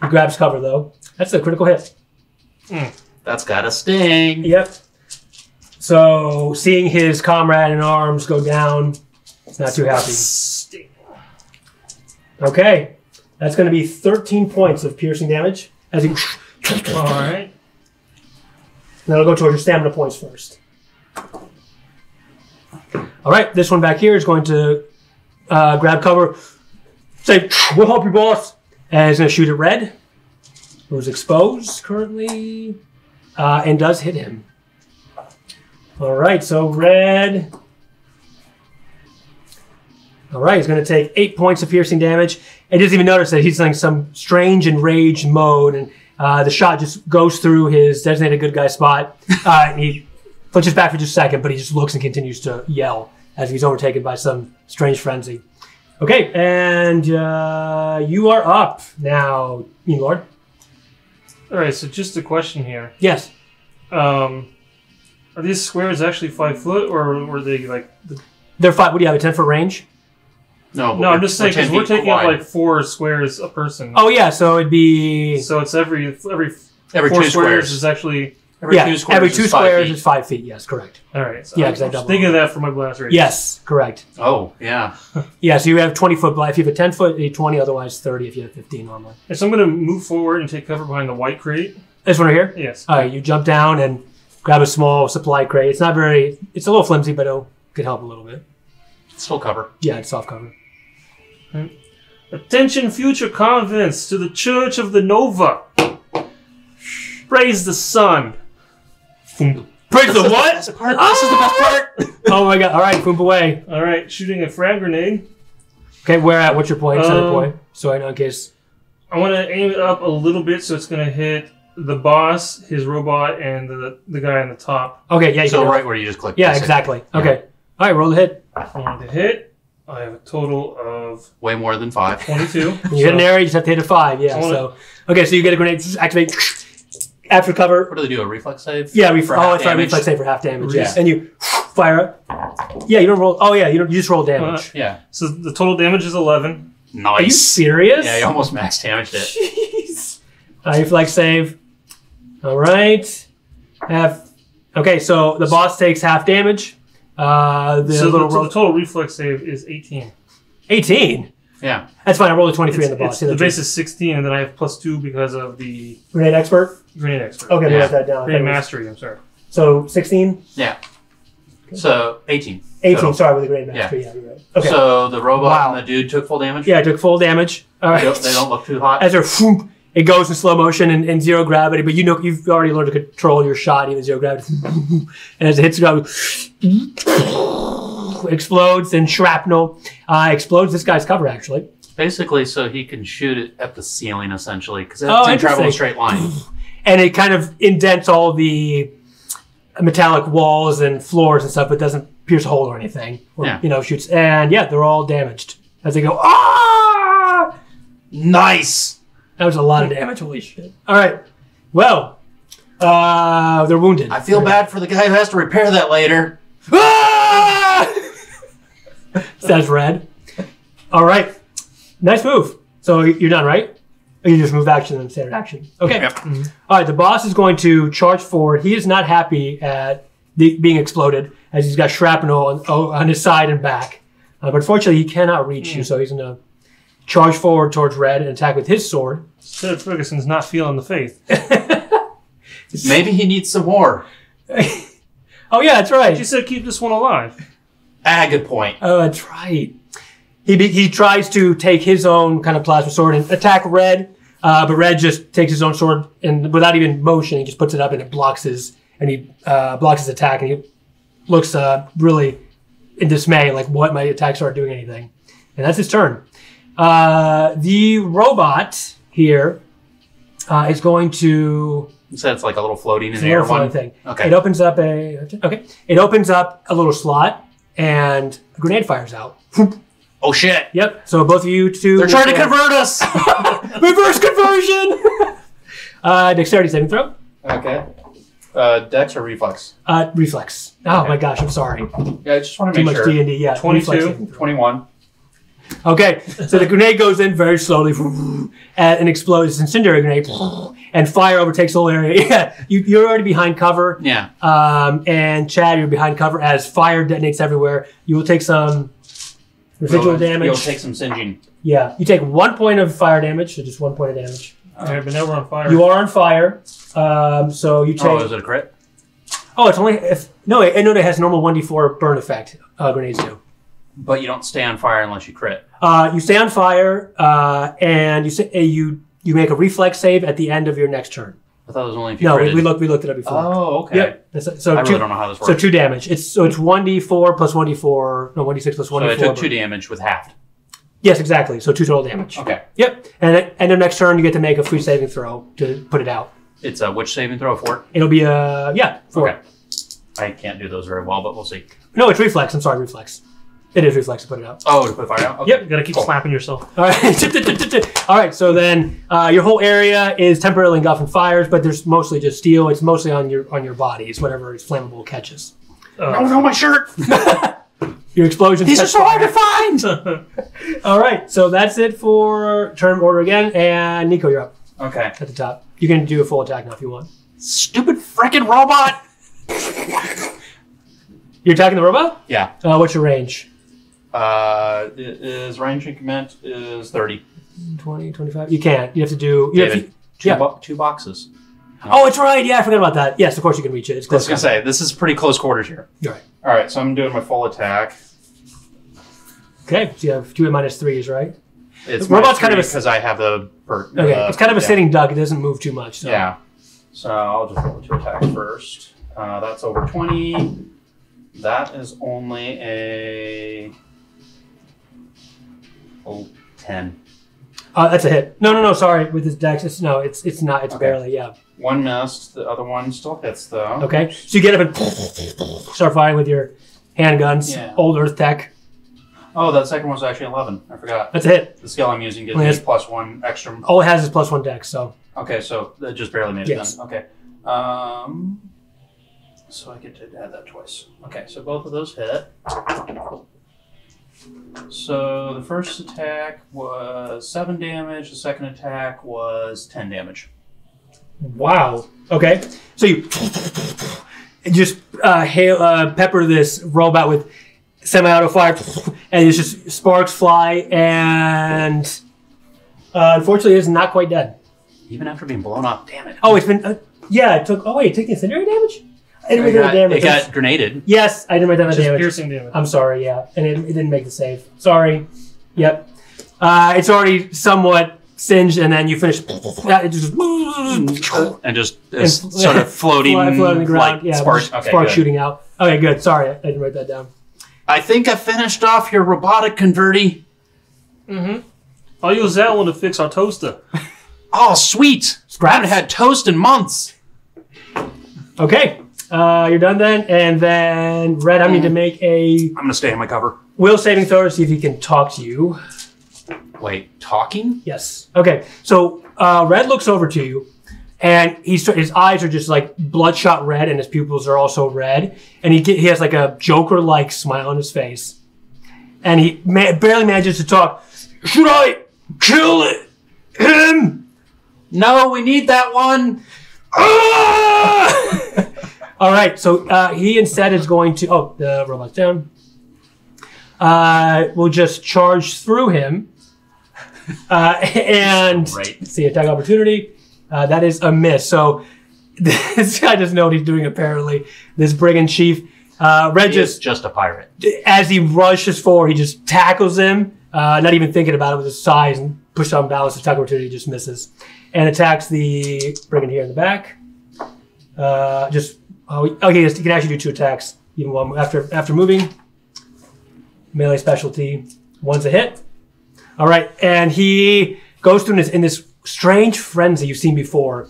He grabs cover though. That's a critical hit. That's got a sting. Yep. So seeing his comrade in arms go down, not too happy. Sting. Okay, that's going to be 13 points of piercing damage as he. All right. That'll go towards your stamina points first. All right, this one back here is going to grab cover, say, "We'll help you, boss," and he's going to shoot at Red, who's exposed currently, and does hit him. All right, so Red. All right, he's going to take 8 points of piercing damage. And doesn't even notice that he's in some strange enraged mode, and the shot just goes through his designated good guy spot. And he flinches back for just a second, but he just looks and continues to yell as he's overtaken by some strange frenzy. Okay, and you are up now, Mean Lord. All right, so just a question here. Yes. Are these squares actually 5 foot, or were they like... They're 5. What do you have, a 10-foot range? No, I'm just saying, because we're taking up like 4 squares a person. Oh, yeah, so it'd be... So it's every 4 2 squares is actually... Every 2 squares is 5 feet, yes, correct. All right. So yeah, I because I was thinking of that for my blast radius. Yes, correct. Oh, yeah. Yeah, so you have 20-foot blast. If you have a 10-foot, a 20, otherwise 30 if you have 15 normally. And so I'm going to move forward and take cover behind the white crate. This one right here? Yes. All right, you jump down and grab a small supply crate. It's not very... It's a little flimsy, but it could help a little bit. Still cover. Yeah, it's soft cover. Attention, future convents, to the Church of the Nova. Praise the sun. Praise the what? This is the best part. Oh my god. All right, boom away. All right, shooting a frag grenade. Okay, where at? What's your point? Center point. So I know in case... I want to aim it up a little bit so it's going to hit the boss, his robot, and the guy on the top. Okay, yeah. You So can right where you just clicked. Yeah, exactly. Okay. All right, roll the hit. On the hit, I have a total of Way more than 5. 22. When you hit an area, you just have to hit a 5. Yeah, so... Okay, so you get a grenade, just activate... After cover. What do they do? A reflex save? Yeah, half damage? reflex save for half damage. Yeah. Yes. And you fire it. Yeah, you don't roll. Oh, yeah, you just roll damage. Yeah. So the total damage is 11. Nice. Are you serious? Yeah, you almost max damaged it. Jeez. Reflex save. All right. Okay, so the boss takes half damage. The total reflex save is 18. 18? Yeah. That's fine. I rolled a 23 on the boss. The base is 16, and then I have +2 because of the Grenade expert? grenade expert. Okay, let me write that down. Grenade mastery, I'm sorry. So 16? Yeah. So 18. 18, total. sorry, with the grenade mastery. Yeah, you're right. Okay. So the robot and the dude took full damage? Yeah, I took full damage. All right. They don't look too hot? As it goes in slow motion and zero gravity, but you've already learned to control your shot even zero gravity. And as it hits the ground, explodes and shrapnel explodes this guy's cover, actually. Basically, so he can shoot it at the ceiling, essentially, because it can travel in interesting. a straight line. And it kind of indents all the metallic walls and floors and stuff, but doesn't pierce a hole or anything. Or, shoots. And yeah, they're all damaged as they go, ah! Nice! That was a lot of damage. Holy shit. All right. Well, they're wounded. I feel bad for the guy who has to repair that later. Ah! Says Red. All right. Nice move. So you're done, right? Or you just move action and standard action. Okay. Yep. Mm-hmm. All right. The boss is going to charge forward. He is not happy at being exploded as he's got shrapnel on his side and back. But unfortunately, he cannot reach you, so he's going to charge forward towards Red and attack with his sword. Ted Ferguson's not feeling the faith. Maybe he needs some more. Oh, yeah, that's right. You said keep this one alive. Good point. Oh, that's right. He tries to take his own kind of plasma sword and attack Red, but Red just takes his own sword and without even motion, he just puts it up and it blocks his attack, and he looks really in dismay, like what my attacks aren't doing anything, and that's his turn. The robot here is going to. You said it's like a little floating in the air one thing. Okay. It opens up a little slot and a grenade fires out. Oh shit! Yep. So both of you two. They're trying to convert us. Reverse conversion. Dexterity saving throw. Okay. Dex or reflex? Reflex. Oh Okay. my gosh, I'm sorry. Yeah, I just want to Too make much sure. D&D. Yeah. 22, 21. Okay, so the grenade goes in very slowly and explodes. It's an incendiary grenade, and fire overtakes the whole area. Yeah, you're already behind cover. Yeah. And Chad, you're behind cover as fire detonates everywhere. You will take some residual damage. You'll take some singeing. Yeah, you take 1 point of fire damage, so just 1 point of damage. Alright, but now we're on fire. You are on fire, so you take. Oh, is it a crit? Oh, it's only if no. It has normal 1d4 burn effect. Grenades do. But you don't stay on fire unless you crit. You stay on fire, and you make a reflex save at the end of your next turn. I thought it was only if you No, critted. we looked it up before. Oh, okay. Yep. So I really don't know how this works. So 2 damage. It's 1d4 plus 1d4. No, 1d6 plus 1d4. So I took 2 damage with halved. Yes, exactly. So 2 total damage. Okay. Yep. And at end of next turn, you get to make a free saving throw to put it out. It's a which saving throw? 4? It'll be 4. Okay. I can't do those very well, but we'll see. No, it's reflex. I'm sorry, reflex. It is reflex to put it out. Oh, to put fire out? Okay. Yep. You gotta keep slapping yourself. All right. All right. So then, your whole area is temporarily engulfed in fires, but there's mostly just steel. It's mostly on your bodies, whatever is flammable catches. No, my shirt! Your explosions. These are so hard to find! All right. So that's it for turn order again. And Nico, you're up Okay. at the top. You can do a full attack now if you want. Stupid frickin' robot! You're attacking the robot? Yeah. What's your range? Is range increment is 30. 20, 25? You can't. You have to do... David, yeah. two boxes. Oh, it's right. Yeah, I forgot about that. Yes, of course you can reach it. It's I close. was going to say, this is pretty close quarters here. You're right. All right, so I'm doing my full attack. Okay, so you have 2 at -3s, right? It's The robot's kind of a- because I have the... Okay, it's kind of a sitting duck. It doesn't move too much. So. Yeah. So I'll just roll the 2 attacks first. That's over 20. That is only a... 10. That's a hit. No. Sorry, with this dex, it's not. It's Okay. barely. Yeah. One missed. The other one still hits, though. Okay. So you get up and start firing with your handguns. Yeah. Old Earth tech. Oh, that second one's actually 11. I forgot. That's a hit. The skill I'm using gives Well, me yes. +1 extra. All it has is +1 dex. So Okay, so that just barely made it Yes. then. Okay. So I get to add that twice. Okay, so both of those hit. So the first attack was 7 damage. The second attack was 10 damage. Wow. Okay. So you just pepper this robot with semi-auto fire, and it's just sparks fly, and unfortunately, it's not quite dead. Even after being blown up, damn it. Oh, it's been it took. Oh wait, it took the incendiary damage. I didn't write down the damage. It got grenaded. Yes, I didn't write down the damage. Piercing damage. I'm sorry. Yeah, and it didn't make the save. Sorry. Yep. It's already somewhat singed, and then you finish. It just sort of floating, floating on the ground. like sparks shooting out. Okay, good. Sorry, I didn't write that down. I think I finished off your robotic converty. Mm-hmm. I'll use that one to fix our toaster. Oh, sweet! I haven't had toast in months. Okay, you're done then, and then Red, I need to make a. I'm gonna stay in my cover. Will saving throw to see if he can talk to you. Wait, talking? Yes. Okay. So Red looks over to you, and his eyes are just like bloodshot red, and his pupils are also red, and he has like a Joker-like smile on his face, and he barely manages to talk. Should I kill him? No, we need that one. Ah! All right. So he instead is going to. Oh, the robot's down. We'll just charge through him. And see, attack opportunity. That is a miss. So this guy doesn't know what he's doing, apparently. This brigand chief. Red just a pirate. As he rushes forward, he just tackles him, not even thinking about it with his size, and pushes on balance. Attack opportunity just misses. And attacks the brigand here in the back. He can actually do 2 attacks, even one after moving. Melee specialty. One's a hit. All right, and he goes through in this strange frenzy you've seen before.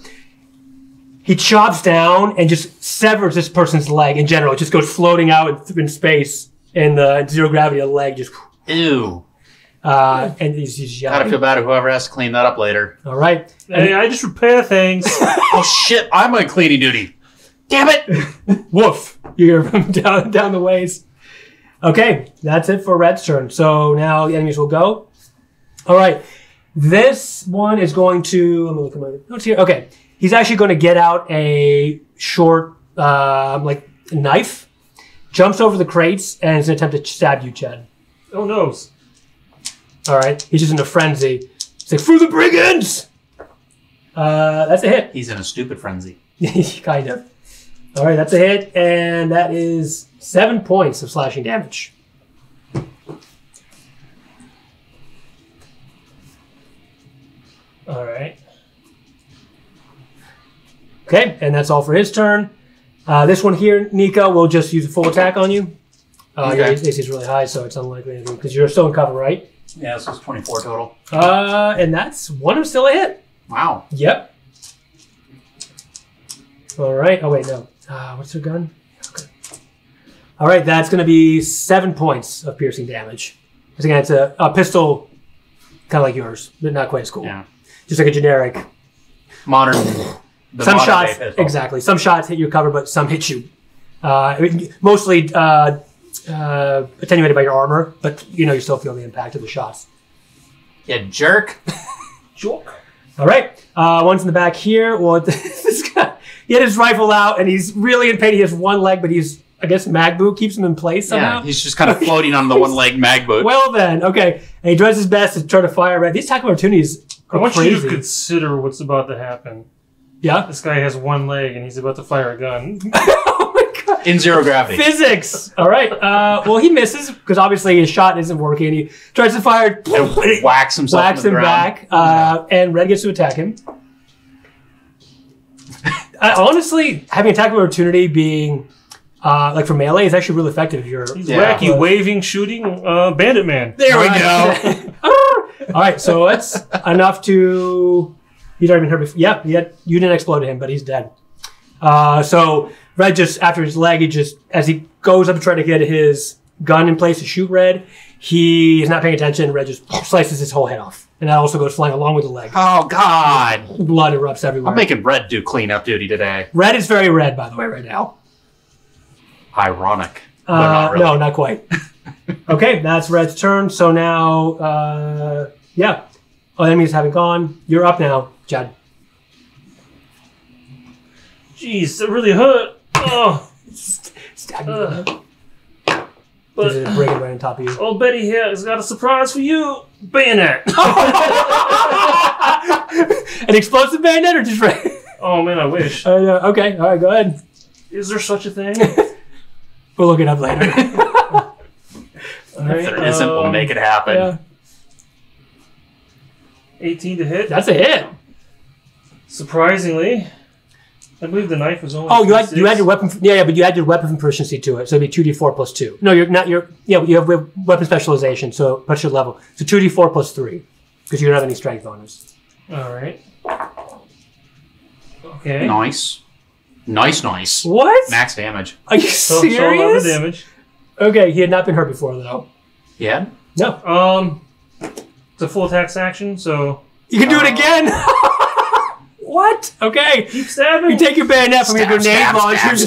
He chops down and just severs this person's leg in general. It just goes floating out in space, and the zero gravity of the leg just. Ew. And he's yelling. Gotta feel bad at whoever has to clean that up later. All right. Hey, I just repair things. Oh shit! I'm on cleaning duty. Damn it! Woof! You hear from down the ways. Okay, that's it for Red's turn. So now the enemies will go. All right, this one is going to. Let me look at my notes here. Okay, he's actually going to get out a short, knife, jumps over the crates, and is going to attempt to stab you, Chad. Oh no! All right, he's just in a frenzy. He's like, "For the brigands!" That's a hit. He's in a stupid frenzy. Kind of. All right, that's a hit, and that is 7 points of slashing damage. All right. Okay, and that's all for his turn. This one here, Nico, will just use a full attack on you. Okay. Your AC is really high, so it's unlikely because you're still in cover, right? Yeah, this was 24 total. And that's one of still a hit. Wow. Yep. All right. Oh wait, no. What's her gun? Okay. All right, that's going to be 7 points of piercing damage. Because again, it's a pistol, kind of like yours, but not quite as cool. Yeah. Just like a generic. Modern. Some shots, exactly. Some shots hit your cover, but some hit you. Mostly attenuated by your armor, but you still feel the impact of the shots. Yeah, jerk. Jerk. All right. One's in the back here. Well, this guy, he had his rifle out, and he's really in pain. He has one leg, but I guess mag boot keeps him in place somehow. Yeah, he's just kind of floating on the one-leg mag boot. Well then, okay. And he does his best to try to fire Red. These attack opportunities are I want crazy. you to consider what's about to happen. Yeah? This guy has one leg, and he's about to fire a gun. Oh my god. In zero gravity. Physics! All right. Well, he misses, because obviously his shot isn't working. He tries to fire. And whacks himself Whacks on the him ground. back. And Red gets to attack him. Honestly, having attack opportunity being for melee is actually really effective if you're. He's wacky, waving, shooting bandit man. There we go. All right, so that's enough to. He's already been hurt before. Yeah, you didn't explode him, but he's dead. So Red just after his leg, as he goes up to try to get his gun in place to shoot Red, He is not paying attention. Red just slices his whole head off. And that also goes flying along with the leg. Oh, God. Blood erupts everywhere. I'm making Red do cleanup duty today. Red is very red, by the way, right now. Ironic. But not really. No, not quite. Okay, that's Red's turn. So now, yeah. All enemies having gone. You're up now, Chad. Jeez, that really hurt. Oh. Stab you. But There's a brigand right on top of you. old Betty here has got a surprise for you. Bayonet. An explosive bayonet or just right? Oh, man, I wish. Okay, all right, go ahead. Is there such a thing? We'll look it up later. Right, If there isn't, we'll make it happen. Yeah. 18 to hit. That's a hit. Surprisingly, I believe the knife was only. Oh, you had 6. your weapon. Yeah, but you had your weapon proficiency to it, so it'd be 2d4 plus 2. No, you're not. You have weapon specialization, so push your level. So 2d4 plus 3, because you don't have any strength bonus. All right. Okay. Nice. Nice. What? Max damage. Are you So 11 serious? damage. Okay, he had not been hurt before though. Yeah? No. It's a full attacks action, so You can do it again. What? Okay. keep stabbing. You take your bayonet from your grenade launcher, and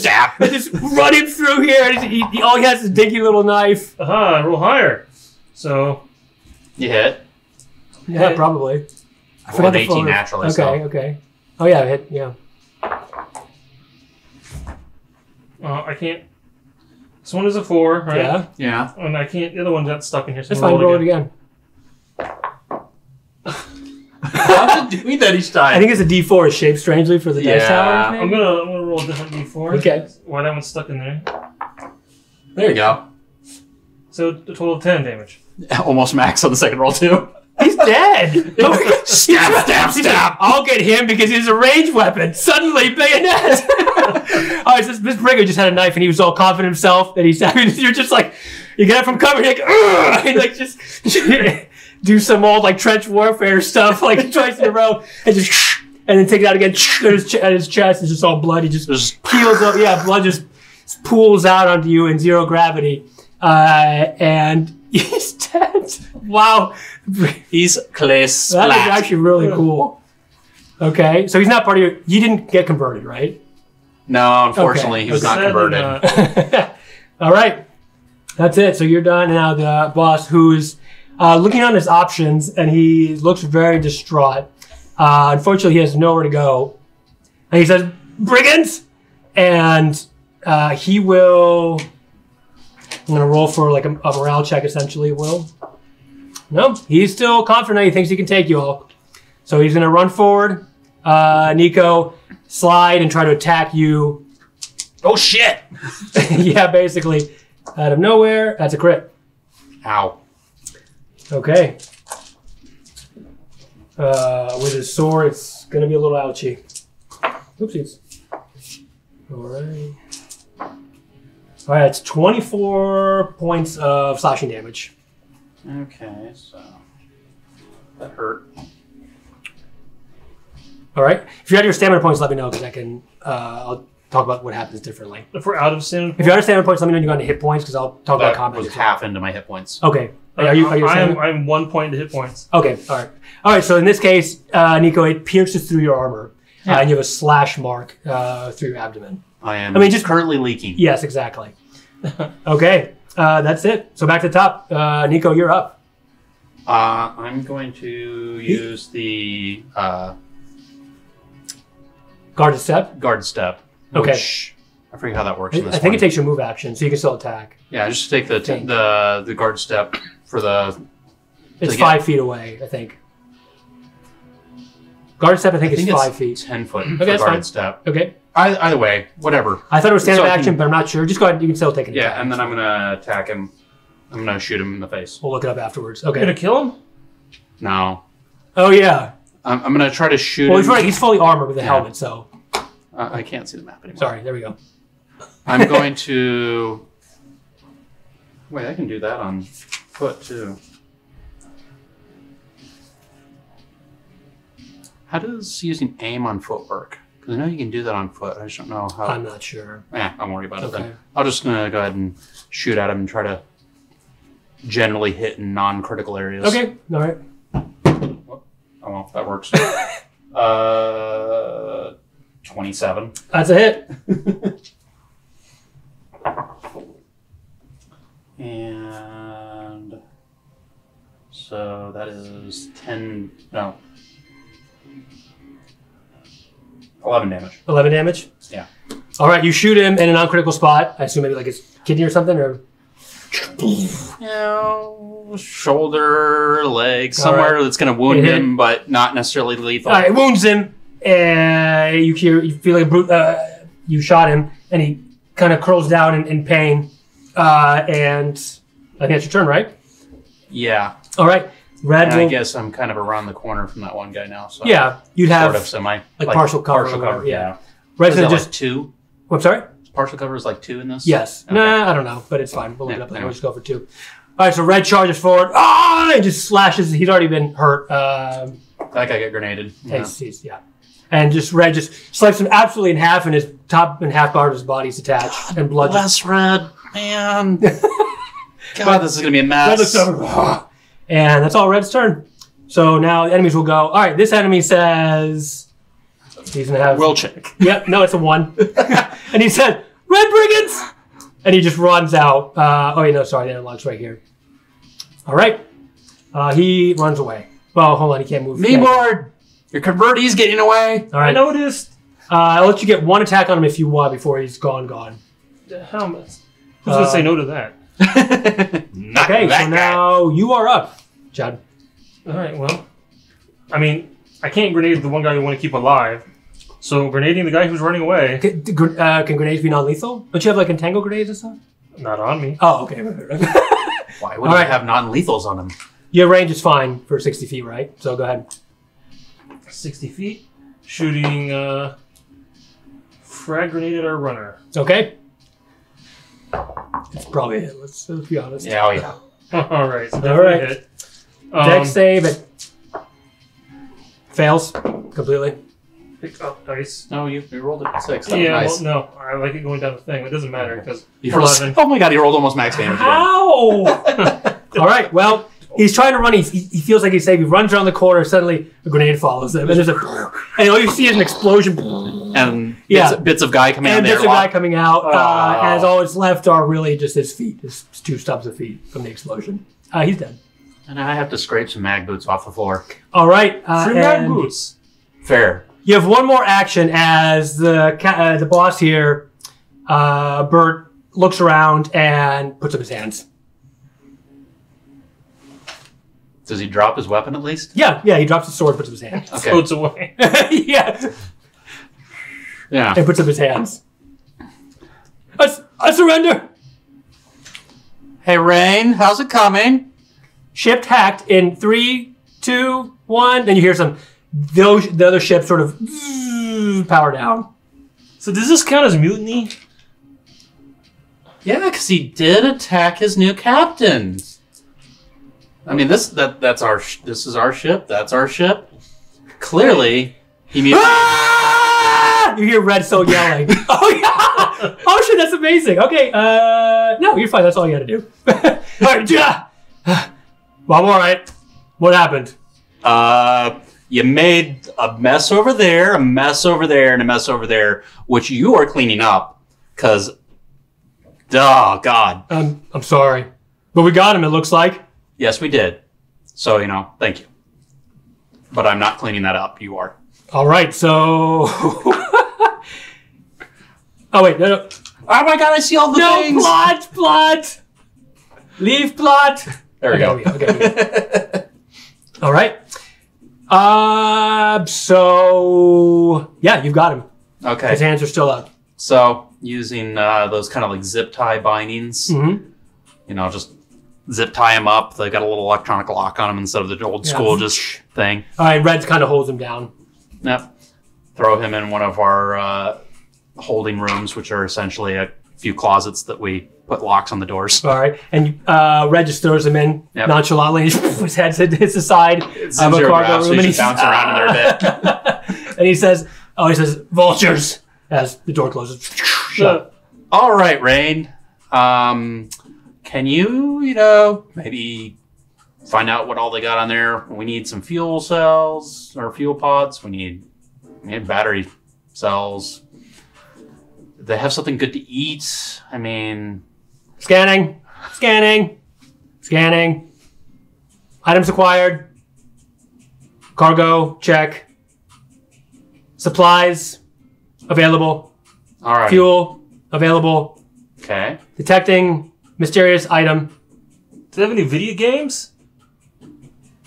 just run him through here. And all he has is a dinky little knife. Aha! I roll higher. So You hit. Yeah, Hit. probably. I Well, an the 18 full- naturally, Okay, so. okay. Oh yeah, hit. Yeah. I can't. This one is a 4, right? Yeah. Yeah. And I can't. The other one got stuck in here. So That's I'm fine. gonna Roll it again. How's it doing that each time? I think it's a D4 is shaped strangely for the dice Yeah. tower. I'm gonna roll a different d4. Okay. Why that one's stuck in there? There you go. So a total of 10 damage. Almost max on the second roll, too. He's dead. Stab. I'll get him because he's a ranged weapon. Suddenly, bayonet. All right, so this brigand just had a knife and he was all confident in himself that he's. You're just like, you get up from cover, you're like, ugh, and like just do some old like trench warfare stuff like twice in a row, and just and then take it out again at his chest. It's just all blood. He just peels up. Yeah, blood just pools out onto you in zero gravity, and he's dead. Wow. He's class That is splat. actually really cool. Okay, so he's not part of your. You didn't get converted, right? No, unfortunately, Okay. he was not Sadly converted. not. All right, that's it. So you're done now. The boss, who's looking on his options, and he looks very distraught. Unfortunately, he has nowhere to go, and he says, "Brigands!" And he will. I'm gonna roll for like a morale check. Essentially, will. No, he's still confident he thinks he can take you all. So he's going to run forward, Nico, slide, and try to attack you. Oh, shit. Yeah, basically. Out of nowhere. That's a crit. Ow. Okay. With his sword, it's going to be a little ouchy. Oopsies. All right. All right, it's 24 points of slashing damage. Okay, so that hurt. All right. If you have your stamina points, let me know because I can. I'll talk about what happens differently. If we're out of stamina, If you're out of stamina points, let me know when you go into hit points because I'll talk about That combat. was half into my hit points. Okay. Are you I'm 1 point to hit points. Okay. All right. All right. So in this case, Nico, it pierces through your armor, and you have a slash mark through your abdomen. I am just currently leaking. Yes, exactly. Okay. That's it. So back to the top. Nico, you're up. I'm going to use the Guard step. guard step. Okay. Which, I forget how that works in this I think one. it takes your move action, so you can still attack. Yeah, just take the guard step for the... It's to 5 feet away, I think. Guard step, I think is 5 feet. 10 foot Okay, for that's guard fine. step. Okay. Either way, whatever. I thought it was standard So I can- action, but I'm not sure. Just go ahead. You can still take an attack. Yeah, and then I'm going to attack him. I'm going to shoot him in the face. We'll look it up afterwards. You're gonna Okay. kill him? No. Oh, yeah. I'm going to try to shoot Well, him. he's right. He's fully armored with a Yeah. helmet, so. I can't see the map anymore. Sorry. There we go. I'm going to... Wait, I can do that on foot, too. How does using aim on foot work? Because I know you can do that on foot. I just don't know how... I'm not sure. Yeah, don't worry about it Okay. then. I'm just going to go ahead and shoot at him and try to generally hit in non-critical areas. Okay, all right. Oh, well, that works. 27. That's a hit. And so that is 10, no, 11 damage. 11 damage? Yeah. All right, you shoot him in a non-critical spot. I assume maybe like his kidney or something, or... Shoulder, leg, somewhere that's going to wound him, but not necessarily lethal. All right, it wounds him, and you feel like you shot him, and he kind of curls down in pain, and I think that's your turn, right? Yeah. All right, Red. And I guess I'm kind of around the corner from that one guy now. So yeah, you'd have sort of semi like partial cover. Partial cover, yeah. Red's gonna just like 2. Oh, I'm sorry. Partial cover is like 2 in this. Yes. Okay. Nah, I don't know, but it's fine. We'll look it up later. Anyway. We'll just go for 2. All right, so Red charges forward. Ah! And just slashes. He's already been hurt. That guy got grenaded. Yeah. Yeah. And just Red just slices him absolutely in half, and his top and half part of his body's detached, and blood. Bless Red, man. God, this is gonna be a mess. Red looks over. And that's all Red's turn. So now the enemies will go. All right, this enemy says he's gonna have. Will check. Yep. No, it's a 1. And he said, "Red Brigands!" And he just runs out. Oh, wait, no, sorry, they unlocks right here. All right. He runs away. Well, hold on, he can't move. Meeboard, your convertie's getting away. All right. I noticed. I'll let you get 1 attack on him if you want before he's gone. The helmet. Who's gonna say no to that? Okay, so now you are up, Chad. All right. Well, I mean, I can't grenade the one guy you want to keep alive. So grenading the guy who's running away. Can grenades be non-lethal? Don't you have like entangle grenades and stuff? Not on me. Oh, okay. Why would I have non-lethals on him? Your range is fine for 60 feet, right? So go ahead. 60 feet. Shooting frag grenade at our runner. Okay. It's probably a hit. Let's be honest. Yeah, oh yeah. All right. So All right. hit. Dex save it. Fails completely. Pick up dice. No, you rolled a 6. That Yeah, was nice. well, no. I like it going down the thing. It doesn't matter because You rolled 11. oh my god, he rolled almost max damage again. Ow! All right. Well, he's trying to run. He feels like he's safe. He runs around the corner. Suddenly, a grenade follows him, and there's and all you see is an explosion. And Yeah. bits of guy coming out And of the there's a guy airlock. coming out, Oh. as all that's left are really just his feet, his 2 stubs of feet from the explosion. He's dead. And I have to scrape some mag boots off the floor. All right. Free mag boots. Fair. You have one more action as the boss here, Bert, looks around and puts up his hands. Does he drop his weapon at least? Yeah, he drops his sword, puts up his hands. Okay. Floats away. Yeah, Yeah. and puts up his hands. I surrender. Hey, Rain, how's it coming? Shipped hacked in 3, 2, 1, and you hear the other ship sort of power down. So does this count as mutiny? Yeah, because he did attack his new captain. I mean, this is our ship. That's our ship. Clearly, he mutinied. Ah! You hear Red still yelling. Oh yeah! Oh shit, that's amazing. Okay, no, you're fine. That's all you had to do. All right, yeah. Well, I'm all right. What happened? You made a mess over there, a mess over there, and a mess over there, which you are cleaning up. Because, oh God. I'm sorry, but we got him. It looks like. Yes, we did. So thank you. But I'm not cleaning that up. You are. All right, so. Oh wait, no. Oh my God! I see all the things. No, plot. Leave plot. There we go. Okay. All right. So yeah, you've got him. Okay. His hands are still up. So using those kind of like zip tie bindings, just zip tie him up. They got a little electronic lock on them instead of the old school just thing. All right, Red kind of holds him down. Yep. Throw him in one of our holding rooms, which are essentially a few closets that we put locks on the doors. All right, and Red just throws him in nonchalantly. His head hits the side of a cargo room, and he's bouncing around in there a bit. And he says, "Vultures!" As the door closes. Shut. All right, Rain. Can can you, maybe find out what all they got on there? We need some fuel cells or fuel pods. We need battery cells. They have something good to eat. I mean... Scanning. Items acquired. Cargo, check. Supplies, available. All right. Fuel, available. Okay. Detecting mysterious item. Do they have any video games?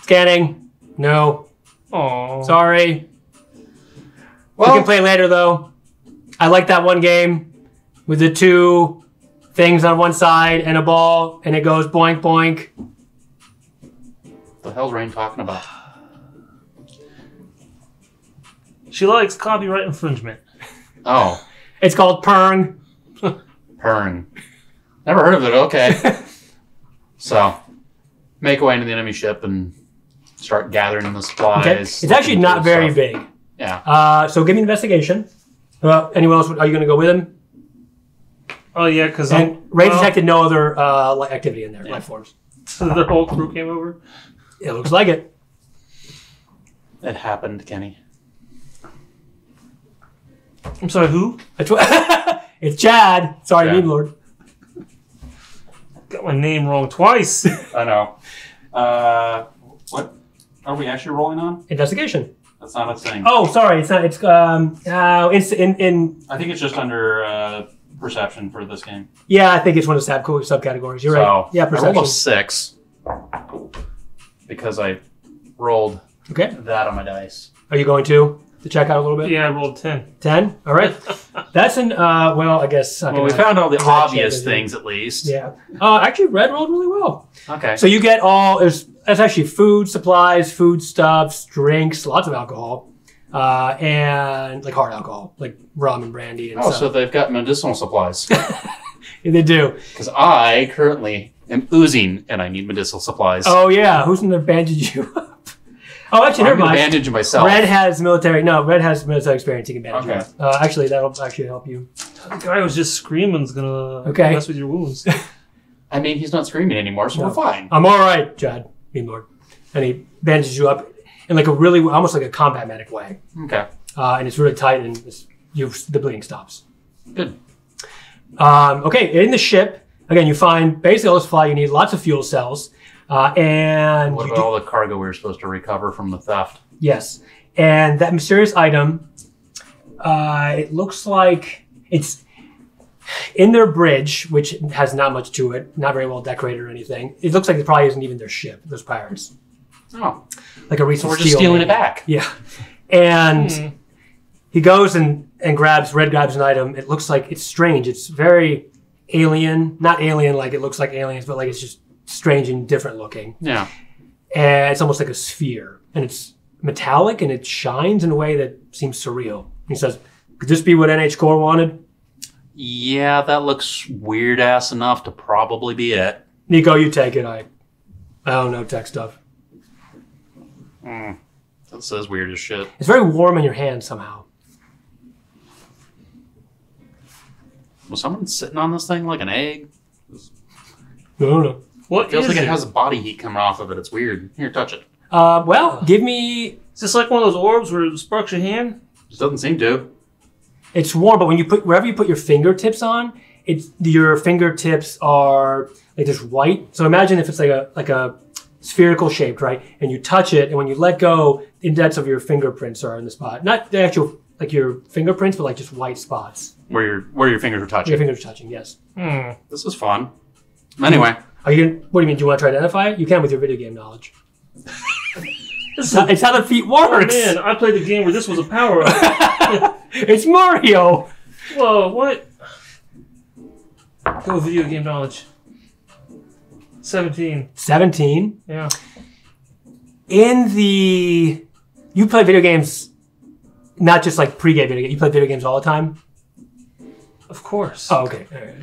Scanning. No. Oh. Sorry. Well, We can play later, though. I like that one game with the two things on one side and a ball, and it goes boink, boink. what the hell's Rain talking about? She likes copyright infringement. Oh. It's called Pern. Pern. Never heard of it. Okay. So, make our way into the enemy ship and start gathering the supplies. Okay. It's actually not very big. Yeah. So give me an investigation. Anyone else? Are you going to go with him? Oh, yeah, because Ray detected no other activity in there, life forms. So their whole crew came over? It looks like it. It happened, Kenny. I'm sorry, who? It's Chad. Sorry, Chad. Mean Lord. Got my name wrong twice. I know. What are we actually rolling on? Investigation. That's not a thing. Oh, sorry. It's not. It's in. I think it's just under perception for this game. Yeah, I think it's one of the subcategories. You're right. Yeah, I rolled perception. a 6 because I rolled Okay. that on my dice. Are you going to check out a little bit? Yeah, I rolled 10. 10? All right. That's an, well, I guess. Well, we found all the Red obvious check, things at least. Yeah. Actually, Red rolled really well. Okay. So you get that's actually food, supplies, foodstuffs, drinks, lots of alcohol, and like hard alcohol, like rum and brandy and stuff. so they've got medicinal supplies. They do. Because I currently am oozing and I need medicinal supplies. Oh, yeah. Who's going to bandage you up? Oh, actually, I'm never going to mind. bandage myself. Red has military experience. He can bandage Okay. you up. Actually, that'll actually help you. The guy who was just screaming is going to Okay. mess with your wounds. I mean, he's not screaming anymore, so No. we're fine. I'm all right, Chad, Mean Lord. And he bandages you up in like a really, almost like a combat medic way. Okay. And it's really tight and the bleeding stops. Good. Okay, in the ship, again, you find basically all the supply you need, lots of fuel cells. And What about all the cargo we were supposed to recover from the theft? yes. And that mysterious item, it looks like it's in their bridge, which has not much to it, not very well decorated or anything. It looks like it probably isn't even their ship, those pirates. Oh. Like a recent So we're just steal, stealing maybe. it back. Yeah. And he goes and Red grabs an item. It looks like it's strange. It's very alien. Not alien like it looks like aliens, but like it's just strange and different looking. Yeah. And it's almost like a sphere. And it's metallic and it shines in a way that seems surreal. He says, could this be what NH Core wanted? Yeah, that looks weird ass enough to probably be it. Nico, you take it. I don't know tech stuff. That says weird as shit. It's very warm in your hand somehow. Was someone sitting on this thing like an egg? I don't know. What It feels is like it it? has body heat coming off of it. It's weird. Here, touch it. Well, give me... Is this like one of those orbs where it sparks your hand? Just doesn't seem to. It's warm, but when you wherever you put your fingertips on, your fingertips are like this white. So imagine if it's like a spherical shaped, right? And you touch it, and when you let go, the indents of your fingerprints are in the spot. Not the actual like your fingerprints, but like just white spots. Where your fingers are touching. Your fingers are touching. Yes. This is fun. Anyway. What do you mean? Do you want to try to identify it? You can with your video game knowledge. It's how the feet Oh works. man, I played the game where this was a power up. It's Mario. Whoa, what? Go video game knowledge. 17. 17. Yeah. You play video games, not just like pre-game video games. You play video games all the time. Of course. Oh, okay. All right.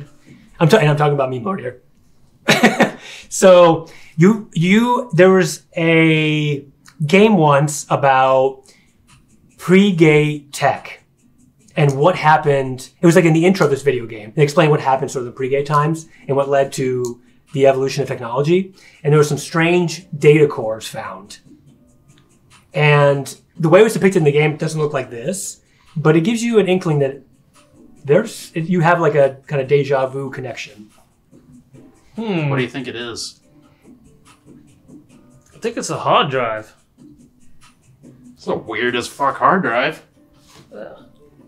I'm talking about me more here. So there was a game once about pre-gate tech and what happened. It was like in the intro of this video game. They explained what happened sort of the pre-gate times and what led to the evolution of technology, and there were some strange data cores found. And the way it was depicted in the game doesn't look like this, but it gives you an inkling that you have like a kind of deja vu connection. What do you think it is? I think it's a hard drive. It's a weird as fuck hard drive. I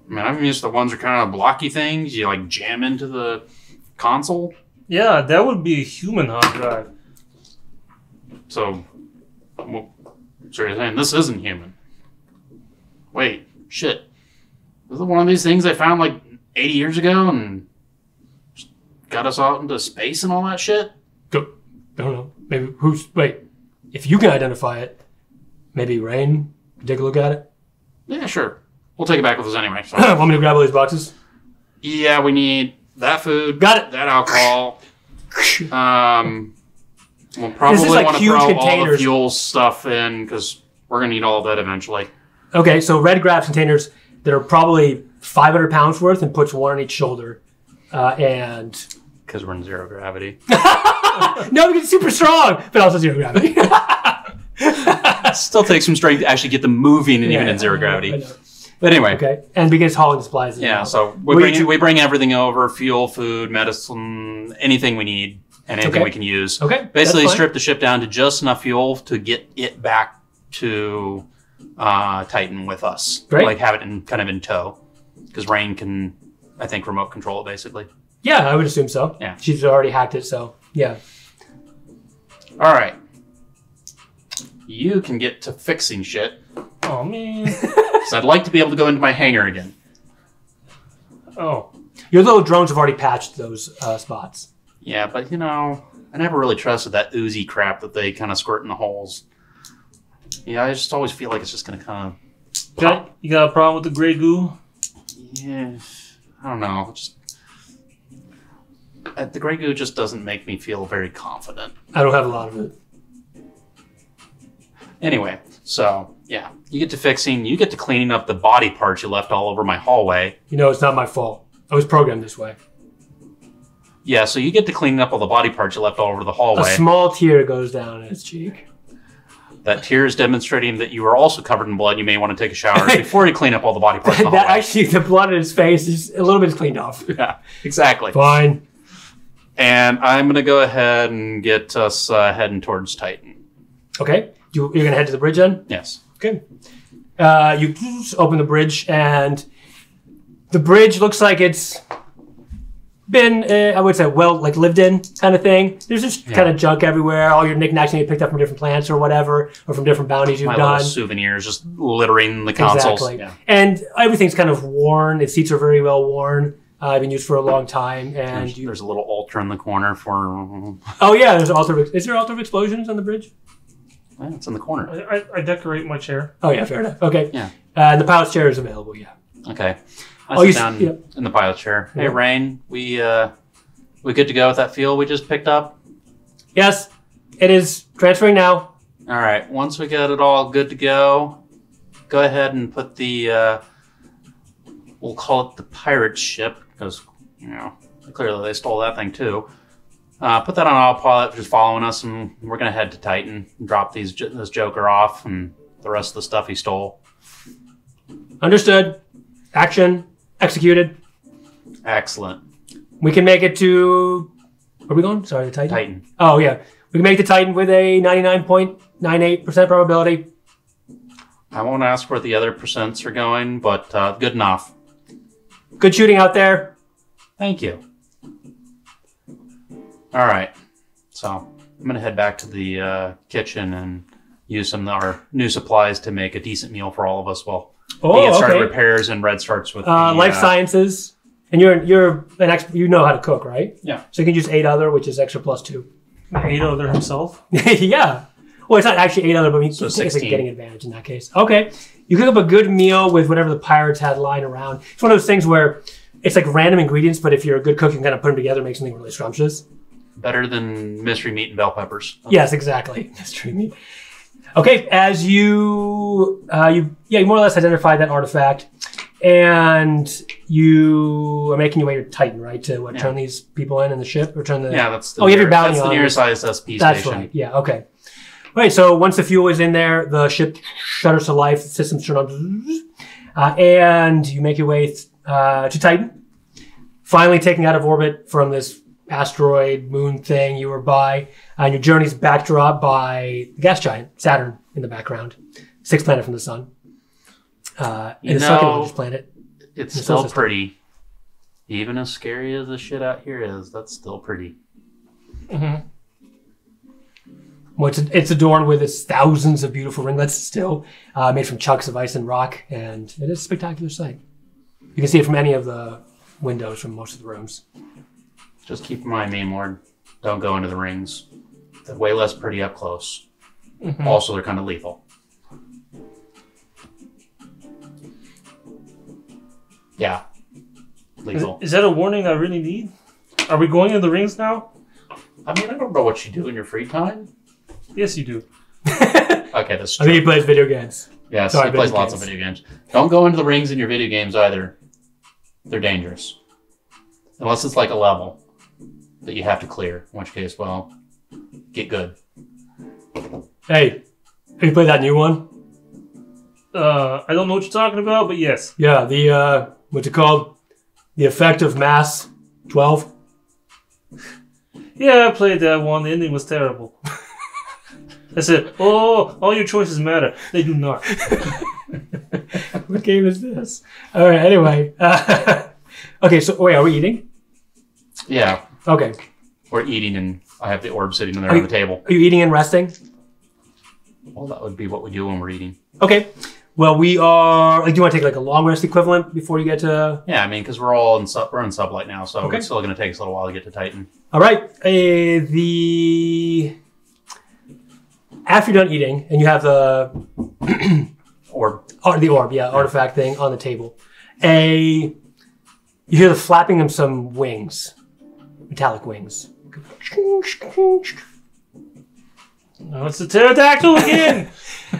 mean, I'm used to the ones that are kind of blocky things. You like jam into the console. Yeah, that would be a human hard drive. So you're saying this isn't human? Wait, shit. Is it one of these things they found like 80 years ago and just got us out into space and all that shit? Don't know. Maybe wait. If you can identify it, maybe Rain can take a look at it. Yeah, sure. We'll take it back with us anyway. So. Want me to grab all these boxes? Yeah, we need that food. Got it. That alcohol. We'll probably like want to huge throw all the containers. fuel stuff in because we're going to need all of that eventually. Okay, so Red grabs containers that are probably 500 pounds worth and puts one on each shoulder. And Because we're in zero gravity. no, because it's super strong, but also zero gravity. Still takes some strength to actually get them moving, and even in zero I gravity. know. But anyway, Okay, and begins hauling supplies. yeah. So we bring everything over: fuel, food, medicine, anything we need, and anything Okay. we can use. Okay, Basically, that's fine. strip the ship down to just enough fuel to get it back to Titan with us. Great. Like have it in tow, because Rain can, I think, remote control it basically. Yeah, I would assume so. Yeah. She's already hacked it, so yeah. All right. You can get to fixing shit. Oh, man. So I'd like to be able to go into my hangar again. Oh. Your little drones have already patched those spots. Yeah, but I never really trusted that oozy crap that they kind of squirt in the holes. Yeah, I just always feel like it's just going to kind of... You got a problem with the gray goo? Yeah, I don't know. The gray goo just doesn't make me feel very confident. I don't have a lot of it. Anyway, so yeah, you get to fixing, you get to cleaning up the body parts you left all over my hallway. It's not my fault. I was programmed this way. Yeah, so you get to cleaning up all the body parts you left all over the hallway. A small tear goes down his cheek. That tear is demonstrating that you are also covered in blood. You may want to take a shower before you clean up all the body parts in the That hallway. actually, the blood in his face is a little bit cleaned off. Yeah, exactly. Fine. And I'm going to go ahead and get us heading towards Titan. Okay. You're going to head to the bridge then? Yes. Okay. You open the bridge, and the bridge looks like it's been, I would say, lived in kind of thing. There's just kind of junk everywhere. All your knickknacks you picked up from different plants or whatever, or from different bounties you've My done. little souvenirs just littering the consoles. Exactly. Yeah. And everything's kind of worn. Its seats are very well worn. Been used for a long time. And There's a little altar in the corner for... oh yeah, there's an altar. Is there an altar of explosions on the bridge? Well, it's in the corner. I decorate my chair. Oh yeah, fair enough. Okay. Yeah. And the pilot's chair is available. Yeah. Okay. I Oh, sit you down yeah. in the pilot chair. Hey, Yeah. Rain, we good to go with that fuel we just picked up? Yes, it is transferring now. All right. Once we get it all good to go ahead and put the, we'll call it the pirate ship, because, clearly they stole that thing too. Put that on autopilot, just following us, and we're going to head to Titan and drop this Joker off and the rest of the stuff he stole. Understood. Action executed. Excellent. We can make it to. Where are we going? Sorry, the Titan. Titan. Oh yeah, we can make the Titan with a 99.98% probability. I won't ask where the other percents are going, but good enough. Good shooting out there. Thank you. All right. So I'm going to head back to the kitchen and use some of our new supplies to make a decent meal for all of us while we get started repairs and Red starts with life sciences. And you're an expert. You know how to cook, right? Yeah. So you can use 8 other, which is extra +2. 8 other himself. Yeah. Well, it's not actually 8 other, but it's like 16. getting advantage in that case. Okay. You cook up a good meal with whatever the pirates had lying around. It's one of those things where it's like random ingredients, but if you're a good cook, you can kind of put them together and make something really scrumptious. Better than mystery meat and bell peppers. Yes, exactly. Mystery meat. Okay, as you more or less identify that artifact, And you are making your way to Titan, right? To turn these people in the ship? Or turn the... Yeah, that's the, you have your bounty that's on. the nearest ISSP That's station. right. Yeah, okay. All right, so once the fuel is in there, the ship shutters to life, the systems turn on, and you make your way to Titan. Finally taking out of orbit from this asteroid moon thing you were by, and your journey's backdrop by the gas giant, Saturn, in the background. 6th planet from the sun. And the second largest planet. It's still pretty. Even as scary as the shit out here is, that's still pretty. Mm-hmm. Well, it's adorned with its thousands of beautiful ringlets still, made from chunks of ice and rock, and it is a spectacular sight. You can see it from any of the windows from most of the rooms. Just keep in mind, Meme Lord, don't go into the rings. They're way less pretty up close. Mm-hmm. Also, they're kind of lethal. Yeah. Lethal. Is that a warning I really need? Are we going into the rings now? I mean, I don't know what you do in your free time. Yes, you do. Okay, that's true. I think he plays video games. Yeah, he plays lots of video games. Don't go into the rings in your video games either. They're dangerous. Unless it's like a level that you have to clear. In which case, well, get good. Hey, have you played that new one? I don't know what you're talking about, but yes. Yeah, the, what's it called? The Effect of Mass 12? Yeah, I played that one. The ending was terrible. I said, oh, all your choices matter. They do not. What game is this? All right, anyway. Okay, so wait, are we eating? Yeah. Okay. We're eating, and I have the orb sitting there on the table. Are you eating and resting? Well, that would be what we do when we're eating. Okay. Well, we are... Like, do you want to take like a long rest equivalent before you get to... Yeah, I mean, because we're all in sublight now, so Okay. it's still going to take us a little while to get to Titan. All right. After you're done eating, and you have the... Orb. The orb, yeah, artifact thing on the table. You hear the flapping of some wings. Metallic wings. Oh, it's the pterodactyl again!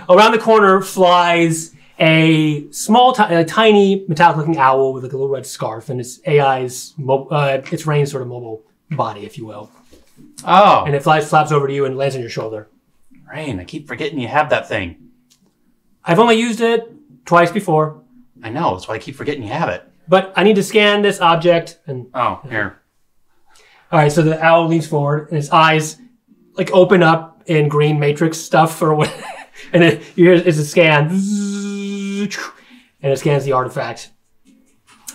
Around the corner flies a small, tiny metallic-looking owl with like a little red scarf, and its its Rain's sort of mobile body, if you will. Oh. And it flaps over to you and lands on your shoulder. Rain, I keep forgetting you have that thing. I've only used it twice before. I know, that's why I keep forgetting you have it. But I need to scan this object. And oh, here. All right, so the owl leans forward, and its eyes like open up in green matrix stuff, or what? And you hear it's a scan, and it scans the artifact.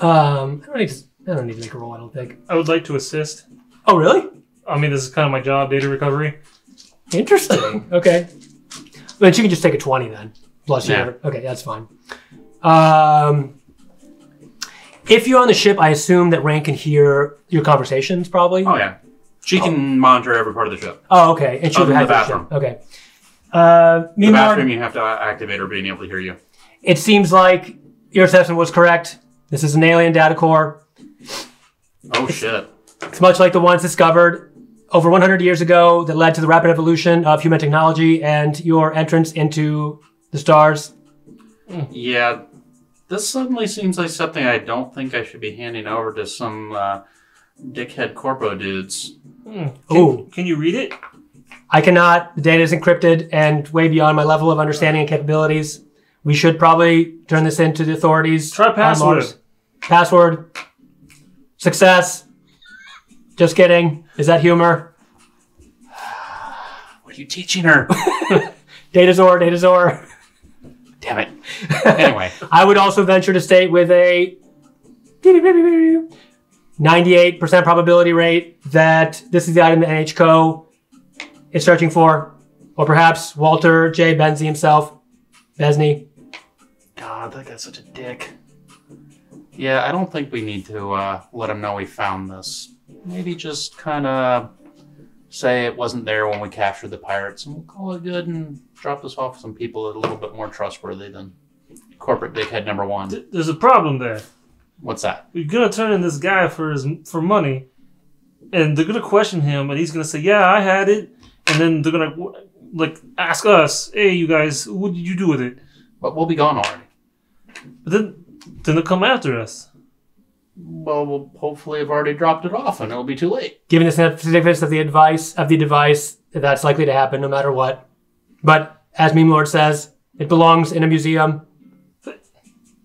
I don't need to make a roll, I don't think. I would like to assist. Oh, really? I mean, this is kind of my job, data recovery. Interesting. Okay. But you can just take a 20 then. Plus your... Okay, that's fine. If you're on the ship, I assume that Rain can hear your conversations, probably? Oh, yeah. She can monitor every part of the ship. Oh, okay. And she'll Other than have the your bathroom. ship. Okay. The bathroom, you have to activate her being able to hear you. It seems like your assessment was correct. This is an alien data core. Oh, shit. It's much like the ones discovered over 100 years ago that led to the rapid evolution of human technology and your entrance into the stars. Yeah, this suddenly seems like something I don't think I should be handing over to some dickhead corpo dudes. Can you read it? I cannot. The data is encrypted and way beyond my level of understanding and capabilities. We should probably turn this into the authorities. Try password. Password. Success. Just kidding. Is that humor? What are you teaching her? Datazor. Damn it. Anyway. I would also venture to state with a 98% probability rate that this is the item that NHCO is searching for. Or perhaps Walter J. Benzie himself. Besney. God, that guy's such a dick. Yeah, I don't think we need to let him know we found this. Maybe just kind of say it wasn't there when we captured the pirates, and we'll call it good and drop this off with some people that are a little bit more trustworthy than corporate dickhead number one. There's a problem there. What's that? We're gonna turn in this guy for money, and they're gonna question him, and he's gonna say, "Yeah, I had it," and then they're gonna ask us, "Hey, you guys, what did you do with it?" But we'll be gone already. But then Then they'll come after us. Well, we'll hopefully have already dropped it off and it'll be too late. Given the significance of the device, that's likely to happen no matter what. But as Meme Lord says, it belongs in a museum.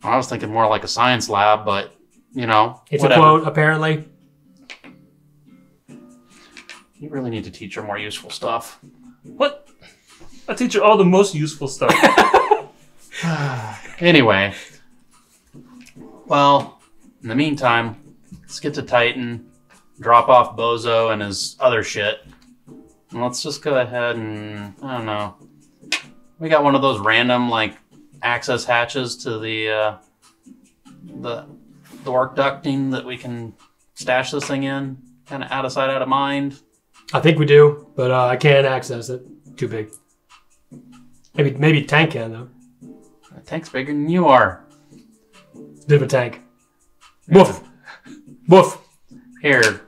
I was thinking more like a science lab, but, you know, It's whatever. a quote, apparently. You really need to teach her more useful stuff. What? I teach her all the most useful stuff. Anyway. Well, in the meantime, let's get to Titan, drop off Bozo and his other shit. And let's just go ahead and, I don't know. We got one of those random, like, access hatches to the work ducting that we can stash this thing in. Kind of out of sight, out of mind. I think we do, but I can't access it. Too big. Maybe Tank can, though. The tank's bigger than you are. Bit of a tank. Woof. Woof. Here,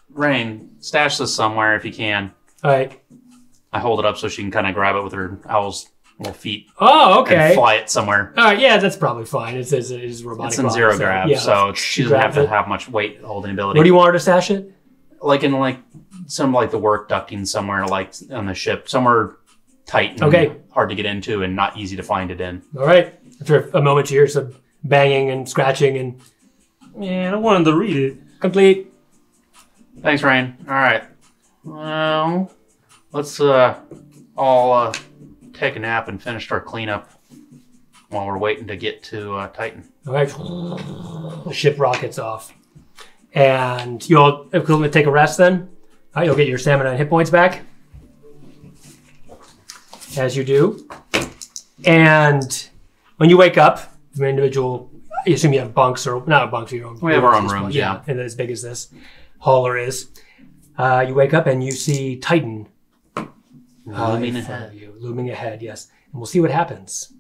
Rain, stash this somewhere if you can. All right. I hold it up so she can kind of grab it with her owl's little feet Oh, okay. and fly it somewhere. All right, yeah, that's probably fine. It's robotic. It's in body, zero grab, yeah, so she doesn't have grab to it. have much weight holding ability. Where do you want her to stash it? Like in some like the work ducting somewhere like on the ship, somewhere tight and Okay. hard to get into and not easy to find it in. All right. After a moment, you hear some banging and scratching and Man, I wanted to read it. complete. Thanks, Rain. All right. Well, let's all take a nap and finish our cleanup while we're waiting to get to Titan. All right. The ship rockets off. And you'll take a rest then. All right, you'll get your stamina and hit points back. As you do. And when you wake up, an individual, I assume you have bunks or not bunks, your own. We have our own rooms, yeah. And as big as this hauler is. You wake up and you see Titan Looming in front ahead. of you, looming ahead, yes. And we'll see what happens.